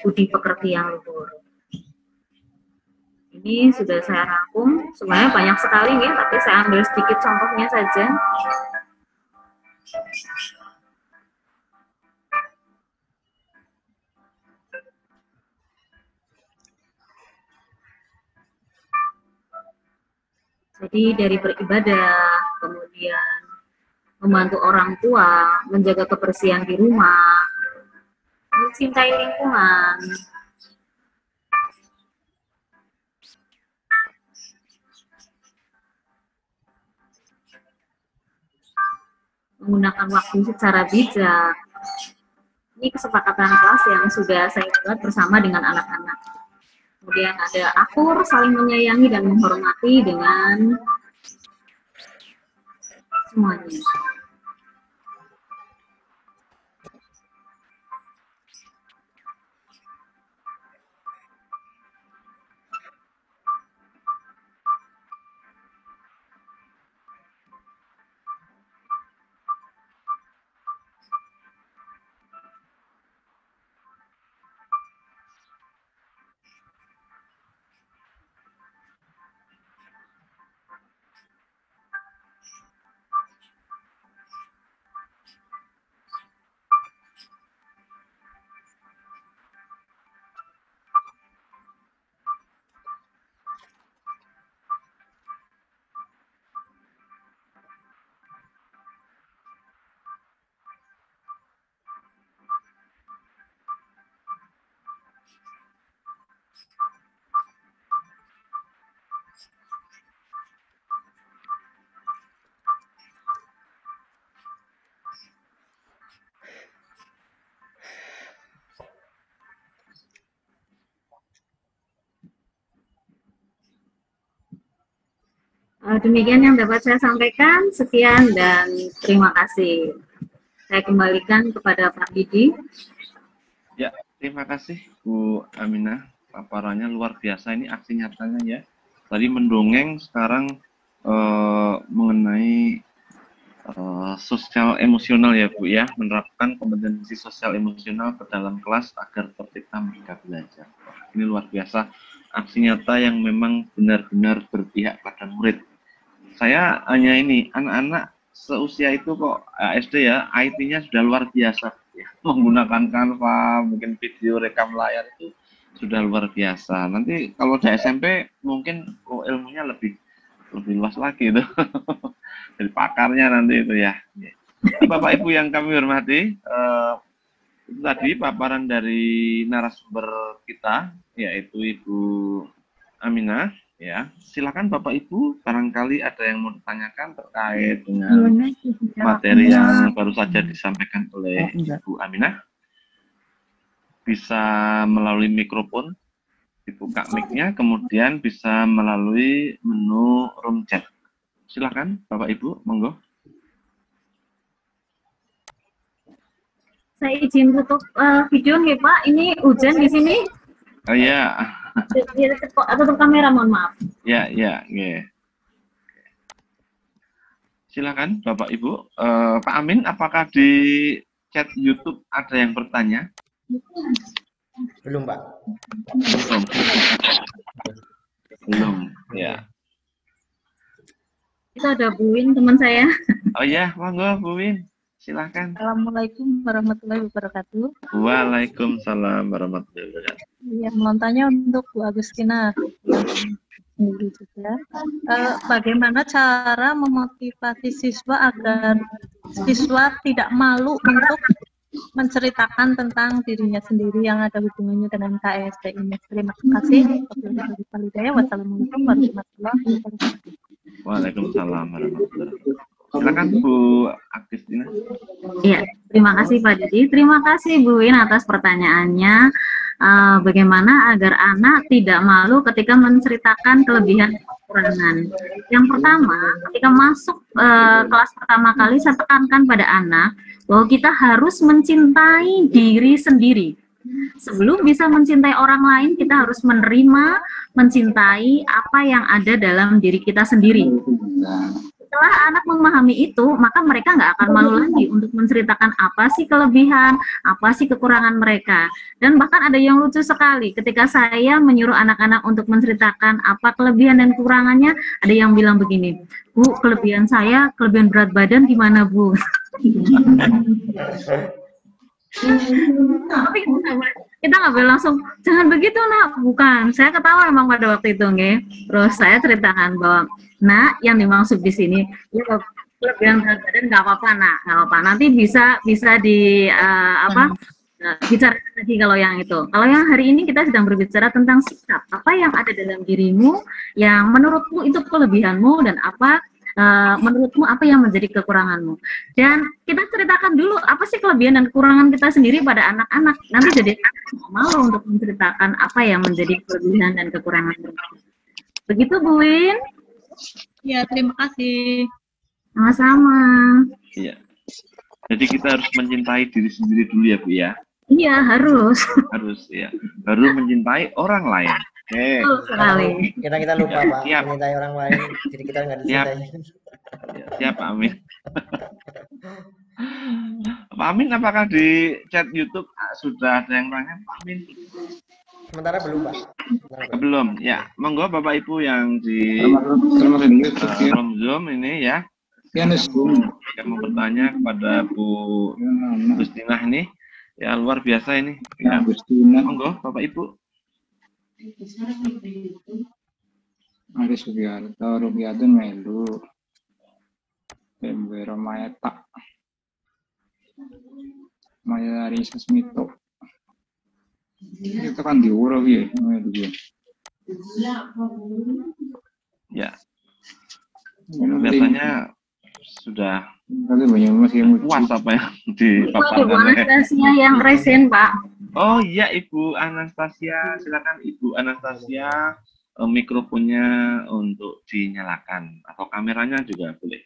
budi pekerti yang luhur. Ini sudah saya rangkum, sebenarnya banyak sekali ya, tapi saya ambil sedikit contohnya saja. Jadi dari beribadah, kemudian membantu orang tua, menjaga kebersihan di rumah, mencintai lingkungan. menggunakan waktu secara bijak. Ini kesepakatan kelas yang sudah saya buat bersama dengan anak-anak. Kemudian ada akur, saling menyayangi dan menghormati dengan semuanya. Demikian yang dapat saya sampaikan. Sekian dan terima kasih. Saya kembalikan kepada Pak Didi. Ya, terima kasih Bu Aminah. Paparannya luar biasa, ini aksi nyatanya ya. Tadi mendongeng, sekarang mengenai sosial emosional ya Bu ya, menerapkan kompetensi sosial emosional ke dalam kelas agar tercipta merdeka belajar. Ini luar biasa, aksi nyata yang memang benar-benar berpihak pada murid. Saya hanya ini, anak-anak seusia itu kok SD ya, IT-nya sudah luar biasa ya. Menggunakan Canva, mungkin video rekam layar itu sudah luar biasa. Nanti kalau di SMP mungkin ilmunya lebih luas lagi itu. Jadi pakarnya nanti itu ya. Bapak Ibu yang kami hormati, itu tadi paparan dari narasumber kita, yaitu Ibu Aminah. Ya, silakan Bapak Ibu, barangkali ada yang mau ditanyakan terkait dengan materi yang baru saja disampaikan oleh Ibu Aminah. Bisa melalui mikrofon, dibuka mic-nya, kemudian bisa melalui menu room chat. Silakan Bapak Ibu, monggo. Saya izin tutup video nih Pak, ini hujan di sini. Oh iya. Tutup kamera, mohon maaf. Ya. Silakan Bapak Ibu. Pak Amin, apakah di chat YouTube ada yang bertanya? Belum, Pak. Belum, ya. Itu ada Bu Win, teman saya. Oh ya, monggo Bu Win. Silakan. Assalamualaikum warahmatullahi wabarakatuh. Waalaikumsalam warahmatullahi wabarakatuh. Ya, mau tanya untuk Bu Agustina sendiri juga. Bagaimana cara memotivasi siswa agar siswa tidak malu untuk menceritakan tentang dirinya sendiri yang ada hubungannya dengan KSD ini. Terima kasih. Wassalamualaikum warahmatullahi wabarakatuh. Waalaikumsalam warahmatullahi wabarakatuh. Silakan Bu Agustina. Iya, terima kasih Pak Didi. Terima kasih Bu Win atas pertanyaannya. Bagaimana agar anak tidak malu ketika menceritakan kelebihan dan kekurangan. Yang pertama, ketika masuk kelas pertama kali, saya tekankan pada anak bahwa kita harus mencintai diri sendiri. Sebelum bisa mencintai orang lain, kita harus menerima, mencintai apa yang ada dalam diri kita sendiri. Setelah anak memahami itu, maka mereka nggak akan malu lagi untuk menceritakan apa sih kelebihan, apa sih kekurangan mereka. Dan bahkan ada yang lucu sekali, ketika saya menyuruh anak-anak untuk menceritakan apa kelebihan dan kekurangannya, ada yang bilang begini, Bu, kelebihan saya, kelebihan berat badan gimana Bu? Tapi kita nggak boleh langsung, jangan begitu nak, bukan. Saya ketawa memang pada waktu itu, nge. Terus saya ceritakan bahwa, nah, yang dimaksud di sini, ya, kelebihan berat badan nggak apa-apa, nak, nggak apa-apa. Nanti bisa di bicara lagi kalau yang itu. Kalau yang hari ini kita sedang berbicara tentang sikap, apa yang ada dalam dirimu, yang menurutmu itu kelebihanmu dan apa Menurutmu apa yang menjadi kekuranganmu? Dan kita ceritakan dulu apa sih kelebihan dan kekurangan kita sendiri pada anak-anak. Nanti jadi malu untuk menceritakan apa yang menjadi kelebihan dan kekurangan mereka. Begitu Bu Win? Ya, terima kasih. Sama-sama. Iya. Jadi kita harus mencintai diri sendiri dulu ya Bu ya. Iya, harus. Harus ya. Baru mencintai orang lain. Oke. Sekali. Kita lupa Pak, Siap. mencintai orang lain, jadi kita nggak dicintai. Siap Pak Amin. Pak Amin, apakah di chat YouTube sudah ada yang tanya Pak Amin? Sementara belum Pak. Belum, ya. Monggo Bapak Ibu yang di Zoom ini ya. Yang mau bertanya kepada Bu Gustinah ini, ya luar biasa ini. Ya, monggo Bapak Ibu. Ari Sugiarto, Rubiatun melu. Pembero Mayata. Maya Risa Smito. Itu kan diurus ya, melu ya. Ya. Biasanya sudah puas apa yang dipaparkan Ibu Anastasia yang resen Pak. Oh iya Ibu Anastasia, silakan Ibu Anastasia, mikrofonnya untuk dinyalakan atau kameranya juga boleh.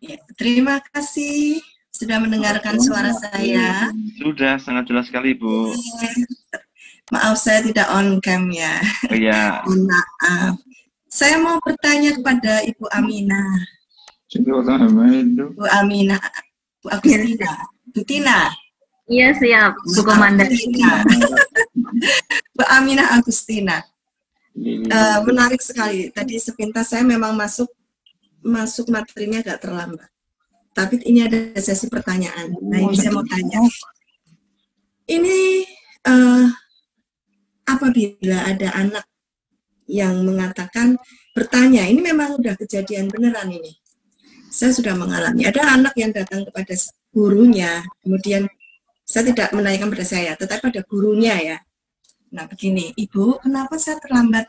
Ya, terima kasih sudah mendengarkan suara saya. Sudah sangat jelas sekali Bu. Maaf saya tidak on cam ya. Oh, iya. Maaf. Saya mau bertanya kepada Ibu Aminah. Bu Aminah, Bu Agustina, Bu Tina. Iya siap, Bu Komandan. Bu Aminah Agustina. Menarik sekali. Tadi sepintas saya memang masuk materinya agak terlambat. Tapi ini ada sesi pertanyaan. Nah ini saya mau tanya. Ini apabila ada anak yang mengatakan bertanya, ini memang udah kejadian beneran ini. Saya sudah mengalami. Ada anak yang datang kepada gurunya, kemudian saya tidak menanyakan pada saya, tetapi pada gurunya ya. Nah begini, Ibu, kenapa saya terlambat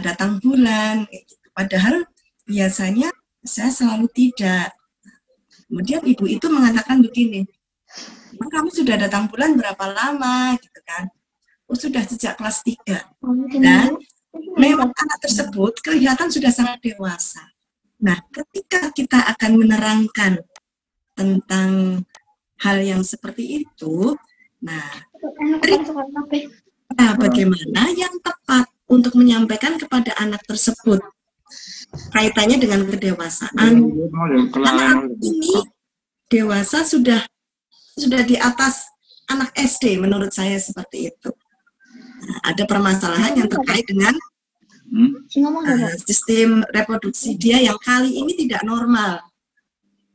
datang bulan? Padahal biasanya saya selalu tidak. Kemudian ibu itu mengatakan begini, kamu sudah datang bulan berapa lama? Gitu kan? Oh, sudah sejak kelas 3. Dan memang anak tersebut kelihatan sudah sangat dewasa. Nah, ketika kita akan menerangkan tentang hal yang seperti itu, nah bagaimana yang tepat untuk menyampaikan kepada anak tersebut kaitannya dengan kedewasaan. Anak ini dewasa sudah di atas anak SD menurut saya seperti itu. Nah, ada permasalahan yang terkait dengan sistem reproduksi dia yang kali ini tidak normal.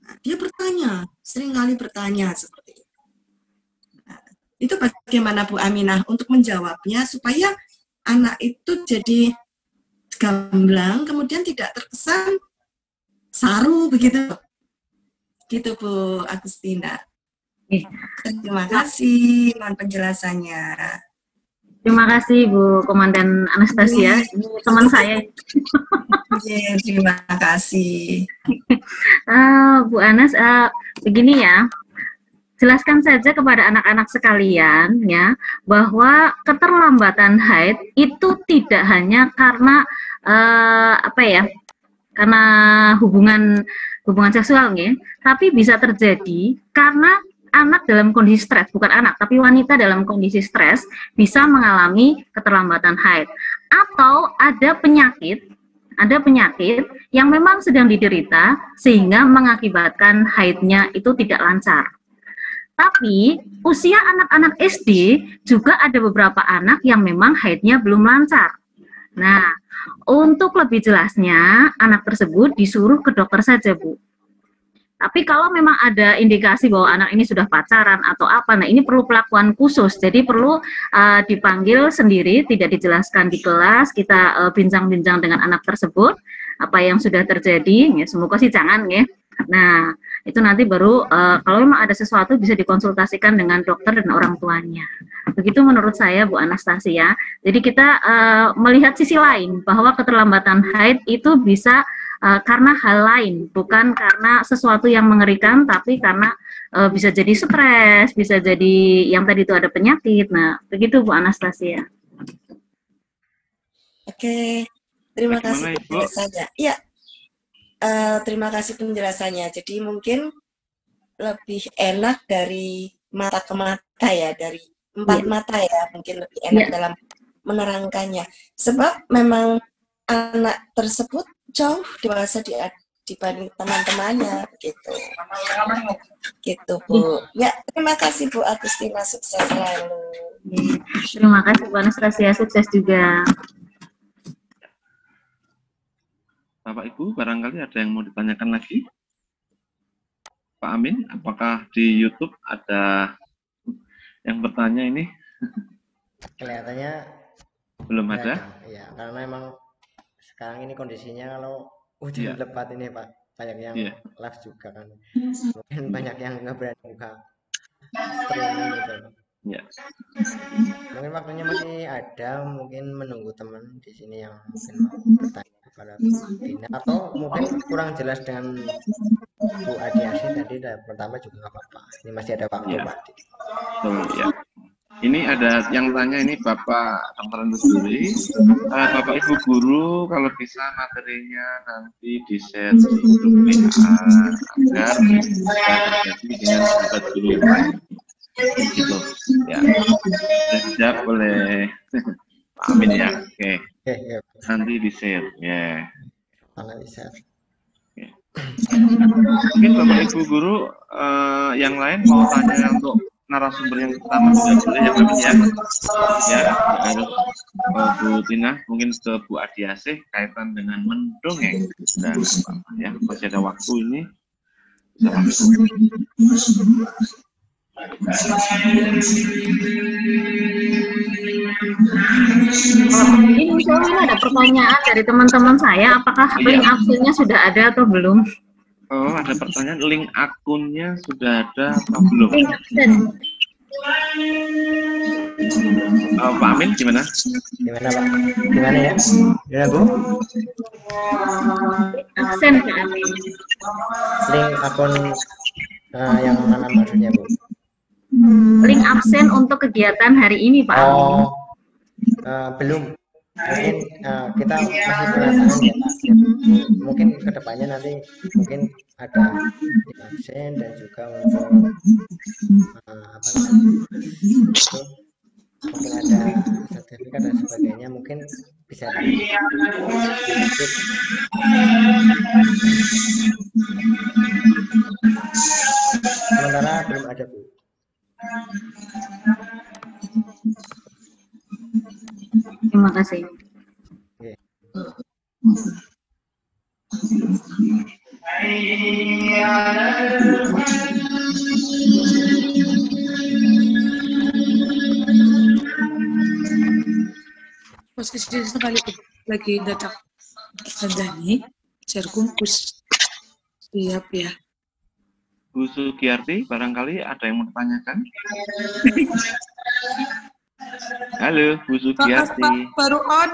Nah, dia bertanya, sering kali bertanya seperti itu. Nah, itu bagaimana Bu Aminah untuk menjawabnya supaya anak itu jadi gamblang, kemudian tidak terkesan saru begitu. Gitu Bu Agustina. Terima kasih mohon penjelasannya. Terima kasih Bu Komandan Anastasia, ini teman saya. Terima kasih. Bu Anas, begini ya, jelaskan saja kepada anak-anak sekalian ya bahwa keterlambatan haid itu tidak hanya karena karena hubungan seksual ya, tapi bisa terjadi karena anak dalam kondisi stres, bukan anak, tapi wanita dalam kondisi stres bisa mengalami keterlambatan haid. Atau ada penyakit yang memang sedang diderita sehingga mengakibatkan haidnya itu tidak lancar. Tapi usia anak-anak SD juga ada beberapa anak yang memang haidnya belum lancar. Nah, untuk lebih jelasnya, anak tersebut disuruh ke dokter saja, Bu. Tapi kalau memang ada indikasi bahwa anak ini sudah pacaran atau apa, nah ini perlu perlakuan khusus. Jadi perlu dipanggil sendiri, tidak dijelaskan di kelas, kita bincang-bincang dengan anak tersebut, apa yang sudah terjadi, ya, semoga sih jangan ya. Nah, itu nanti baru kalau memang ada sesuatu bisa dikonsultasikan dengan dokter dan orang tuanya. begitu menurut saya, Bu Anastasia. Jadi kita melihat sisi lain bahwa keterlambatan haid itu bisa karena hal lain, bukan karena sesuatu yang mengerikan, tapi karena bisa jadi stres, bisa jadi yang tadi itu ada penyakit. Nah, begitu Bu Anastasia. Oke, terima kasih penjelasannya. Iya, terima kasih penjelasannya. Jadi mungkin lebih enak dari mata ke mata ya, dari empat mata ya, mungkin lebih enak dalam menerangkannya. Sebab memang anak tersebut jauh dewasa dibanding teman-temannya, gitu. Gitu, Bu. Ya, terima kasih Bu Agustina, sukses selalu. Terima kasih Bu Anastasia, sukses juga. Bapak Ibu, barangkali ada yang mau ditanyakan lagi? Pak Amin, apakah di YouTube ada yang bertanya ini? Kelihatannya belum ada. Iya, karena emang sekarang ini kondisinya kalau hujan lebat ini Pak, banyak yang live juga kan. Mungkin banyak yang nggak berani buka streaming gitu. Ya. Mungkin waktunya masih ada, mungkin menunggu teman di sini yang mungkin mau bertanya kepada Dina, atau mungkin kurang jelas dengan Bu Adiasi tadi pertama juga nggak apa-apa. Ini masih ada waktu Pak. Ya. Ini ada yang tanya ini Bapak Dr. Nusuri, Bapak Ibu Guru kalau bisa materinya nanti di-share di grup WA agar bisa terjadi dengan sahabat guru yang lain. Gitu ya, sudah dijawab oleh Pak Amin ya. Oke. Nanti di-share ya. Mungkin Bapak Ibu Guru yang lain mau tanya untuk narasumber yang pertama sudah boleh ya Kami ya. Bu Tina mungkin ke Bu Adiasih kaitan dengan mendongeng dan ya masih ada waktu ini. Ini soalnya ada pertanyaan dari teman-teman saya, apakah link absennya sudah ada atau belum? Oh, ada pertanyaan, link akunnya sudah ada atau belum? Link absen. Pak Amin gimana? Gimana Pak? Gimana ya? Gimana Bu? Absen Pak Amin. Link akun yang mana maksudnya Bu? Link absen untuk kegiatan hari ini Pak Amin. Oh, belum. Mungkin kita masih penataan ya Pak. Mungkin kedepannya nanti mungkin ada absen dan juga untuk mungkin ada sertifikat dan sebagainya, mungkin bisa sementara belum ada Bu. Terima kasih. Posisi sekali lagi datang Sandani, Serkumkus. Siap ya. Bu Sugiyarti, barangkali ada yang mau ditanyakan? Halo, Bu Sugiyarti. Baru on.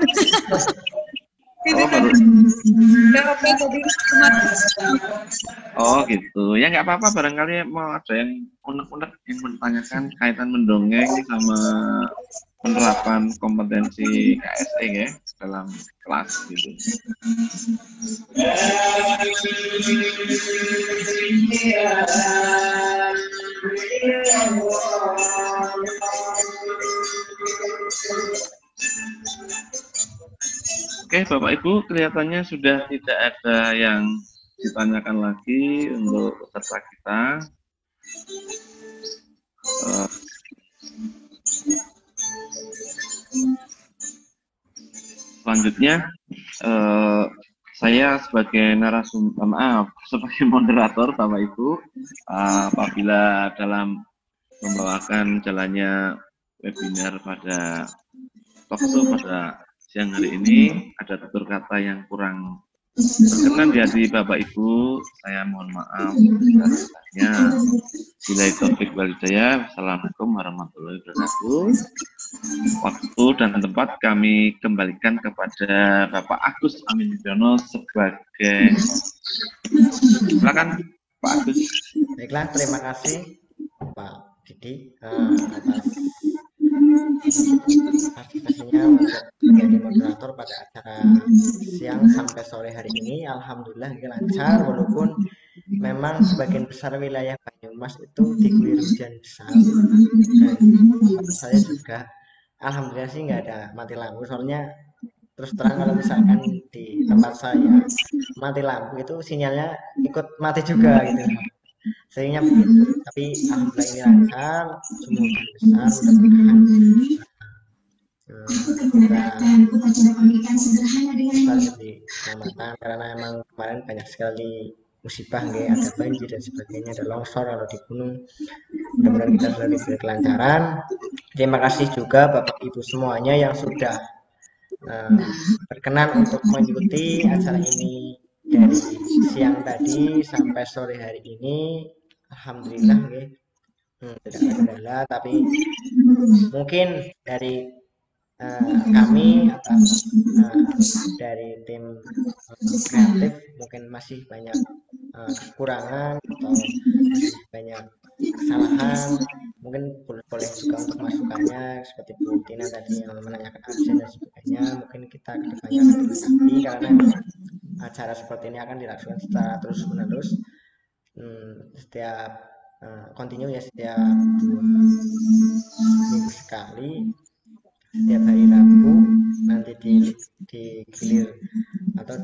Oh gitu, ya nggak apa-apa, barangkali mau ada yang unek-unek yang menanyakan kaitan mendongeng sama penerapan kompetensi KSE ya dalam kelas gitu. Oke, Bapak Ibu, kelihatannya sudah tidak ada yang ditanyakan lagi untuk peserta kita. Selanjutnya, saya sebagai sebagai moderator, Bapak Ibu, apabila dalam membawakan jalannya webinar pada talkshow pada siang hari ini ada tutur kata yang kurang Berkenan di hati Bapak Ibu, saya mohon maaf sebesar-besarnya. Bila taufik wal hidayah. Wassalamualaikum warahmatullahi wabarakatuh. Waktu dan tempat kami kembalikan kepada Bapak Agus Amin Yudhoyono sebagai silakan Pak Agus. Baiklah, terima kasih Pak Didi atas partisipasinya untuk menjadi moderator pada acara siang sampai sore hari ini. Alhamdulillah lancar, walaupun memang sebagian besar wilayah Banyumas itu diguyur hujan besar, dan saya juga alhamdulillah sih nggak ada mati lampu. Soalnya terus terang kalau misalkan di tempat saya mati lampu itu sinyalnya ikut mati juga gitu, seringnya begitu. Tapi alhamdulillah ini lancar, semua besar, mudah-mudahan diselamatkan, karena emang kemarin banyak sekali musibah, ada banjir dan sebagainya, ada longsor kalau di gunung. Mudah-mudahan kita selalu diberi kelancaran. Terima kasih juga Bapak Ibu semuanya yang sudah berkenan untuk mengikuti acara ini dari siang tadi sampai sore hari ini. Alhamdulillah tidak ada kendala, tapi mungkin dari kami atau dari tim kreatif mungkin masih banyak kekurangan atau masih banyak kesalahan. Mungkin boleh juga untuk masukannya, seperti Bu Tina tadi yang menanyakan absen dan sebagainya. Mungkin kita kedepannya akan dilengkapi, karena acara seperti ini akan dilakukan secara terus menerus, setiap kontinu ya, setiap 2 minggu sekali, setiap hari Rabu nanti digilir atau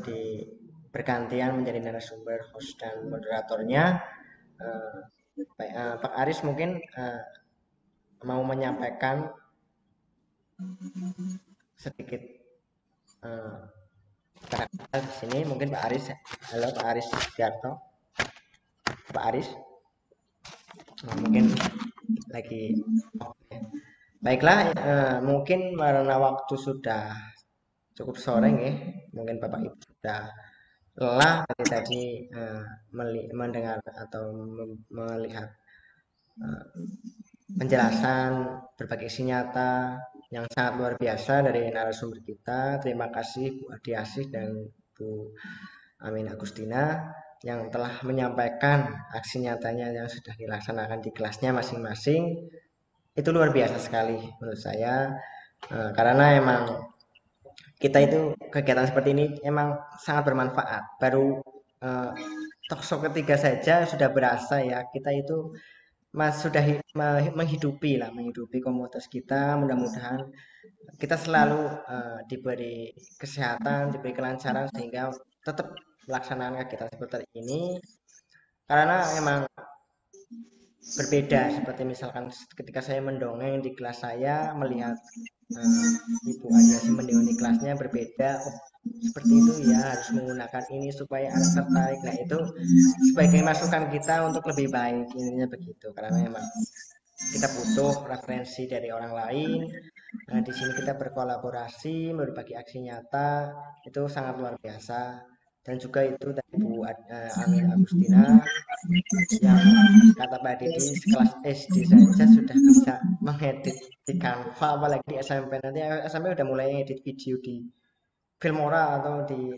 bergantian menjadi narasumber, host dan moderatornya. Pak Aris mungkin mau menyampaikan sedikit kata-kata di sini. Mungkin Pak Aris. Halo Pak Aris Sugiarto. Pak Aris mungkin lagi. Baiklah, mungkin karena waktu sudah cukup sore nih, mungkin Bapak Ibu sudah lelah tadi mendengar atau melihat penjelasan berbagai isi nyata yang sangat luar biasa dari narasumber kita. Terima kasih Bu Adi Asih dan Bu Amin Agustina yang telah menyampaikan aksi nyatanya yang sudah dilaksanakan di kelasnya masing-masing. Itu luar biasa sekali menurut saya, karena emang kita itu kegiatan seperti ini emang sangat bermanfaat. Baru talkshow ketiga saja sudah berasa ya, kita itu sudah menghidupi komunitas kita. Mudah-mudahan kita selalu diberi kesehatan, diberi kelancaran, sehingga tetap melaksanakan kegiatan seperti ini, karena emang berbeda. Seperti misalkan ketika saya mendongeng di kelas, saya melihat Ibu Adiasi mendongeng di kelasnya berbeda. Seperti itu ya, harus menggunakan ini supaya anak tertarik. Nah, itu sebagai masukan kita untuk lebih baik, intinya begitu. Karena memang kita butuh referensi dari orang lain. Nah, di sini kita berkolaborasi, berbagi aksi nyata, itu sangat luar biasa. Dan juga itu dari Bu Amin Agustina yang kata Pak Didi sekelas SD saja sudah bisa mengedit di Canva, apalagi di SMP. Nanti SMP udah mulai edit video di Filmora atau di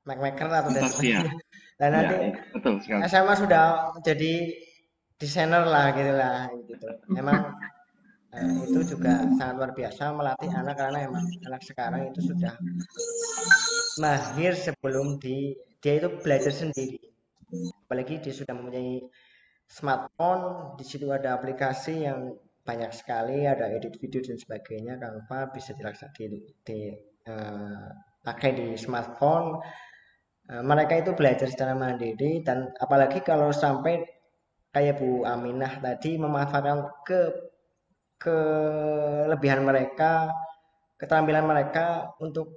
Macmaker atau dan sebagainya. Dan nanti SMA sudah jadi desainer lah gitu. Memang itu juga sangat luar biasa melatih anak, karena emang anak sekarang itu sudah mahir sebelum dia itu belajar sendiri. Apalagi dia sudah mempunyai smartphone, di situ ada aplikasi yang banyak sekali, ada edit video dan sebagainya. Canva bisa pakai di smartphone. Mereka itu belajar secara mandiri, dan apalagi kalau sampai kayak Bu Aminah tadi memanfaatkan kelebihan mereka, keterampilan mereka untuk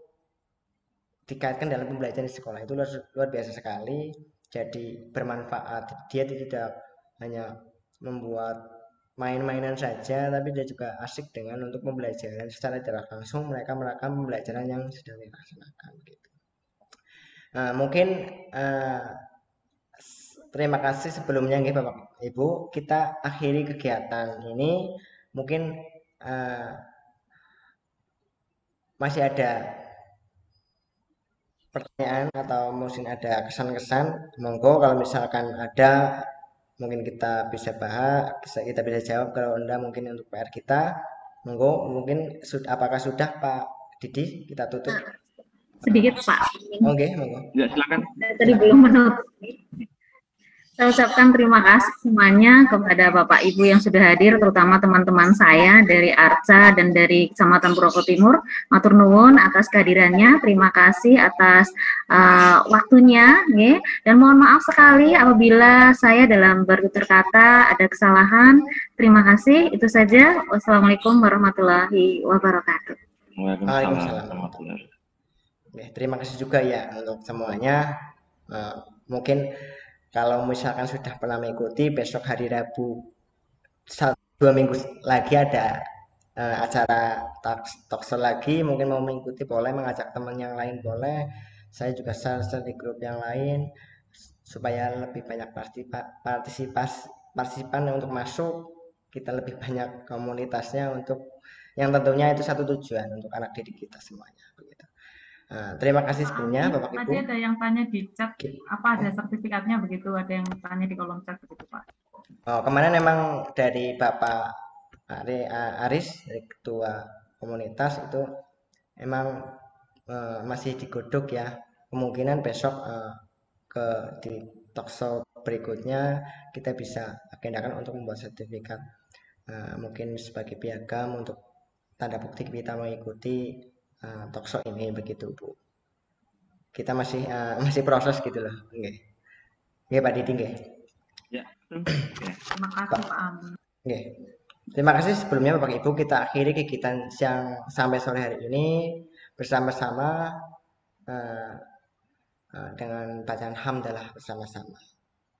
dikaitkan dalam pembelajaran di sekolah, itu luar biasa sekali. Jadi bermanfaat. Dia tidak hanya membuat main-mainan saja, tapi dia juga asik dengan untuk pembelajaran secara tidak langsung. Mereka merekam pembelajaran yang sedang dilaksanakan gitu. Mungkin terima kasih sebelumnya nggih Bapak Ibu, kita akhiri kegiatan ini. Mungkin masih ada pertanyaan atau mungkin ada kesan-kesan, monggo kalau misalkan ada mungkin kita bisa bahas, kita bisa jawab. Kalau enggak mungkin untuk PR kita, monggo. Mungkin apakah sudah Pak Didi kita tutup? Sedikit Pak. Oke, monggo. Ya, silakan. Tadi belum menutup. Saya ucapkan terima kasih semuanya kepada Bapak Ibu yang sudah hadir, terutama teman-teman saya dari Arca dan dari Kecamatan Purwoko Timur. Matur nuwun atas kehadirannya, terima kasih atas waktunya, dan mohon maaf sekali apabila saya dalam bertutur kata ada kesalahan. Terima kasih, itu saja. Wassalamualaikum warahmatullahi wabarakatuh. Waalaikumsalam. Terima kasih juga ya untuk semuanya. Mungkin kalau misalkan sudah pernah mengikuti, besok hari Rabu 2 minggu lagi ada acara talkshow lagi. Mungkin mau mengikuti boleh, mengajak teman yang lain boleh. Saya juga share di grup yang lain supaya lebih banyak partisipan untuk masuk. Kita lebih banyak komunitasnya untuk yang tentunya itu satu tujuan untuk anak didik kita semuanya. Begitu. Terima kasih sebelumnya Bapak Ibu. Tadi ada yang tanya di chat, apa ada sertifikatnya begitu? Ada yang tanya di kolom chat begitu Pak. Kemarin memang dari Bapak Aris, dari Ketua Komunitas itu emang masih digodok ya. Kemungkinan besok di talkshow berikutnya kita bisa agendakan untuk membuat sertifikat. Mungkin sebagai piagam untuk tanda bukti kita mengikuti talkshow ini, begitu Bu. Kita masih proses gitu loh. Nggih Pak Didi nggih. Ya. Terima kasih Pak Ami. Nggih. Terima kasih sebelumnya Bapak Ibu, kita akhiri kegiatan siang sampai sore hari ini bersama-sama dengan bacaan hamdalah bersama-sama.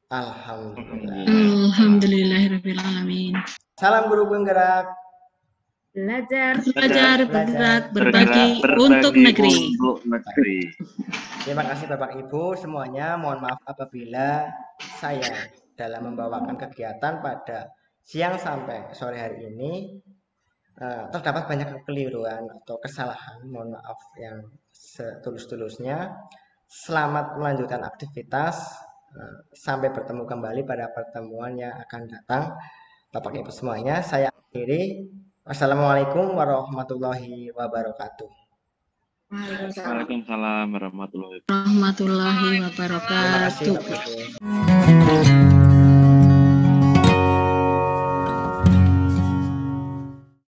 Alhamdulillah. Alhamdulillahirabbil alamin. Salam guru penggerak. Belajar, bergerak, berbagi untuk negeri. Terima kasih Bapak Ibu semuanya. Mohon maaf apabila saya dalam membawakan kegiatan pada siang sampai sore hari ini terdapat banyak kekeliruan atau kesalahan. Mohon maaf yang setulus-tulusnya. Selamat melanjutkan aktivitas. Sampai bertemu kembali pada pertemuan yang akan datang. Bapak Ibu semuanya, saya akhiri. Wassalamualaikum warahmatullahi wabarakatuh. Waalaikumsalam warahmatullahi wabarakatuh. Terima kasih Bapak Ibu.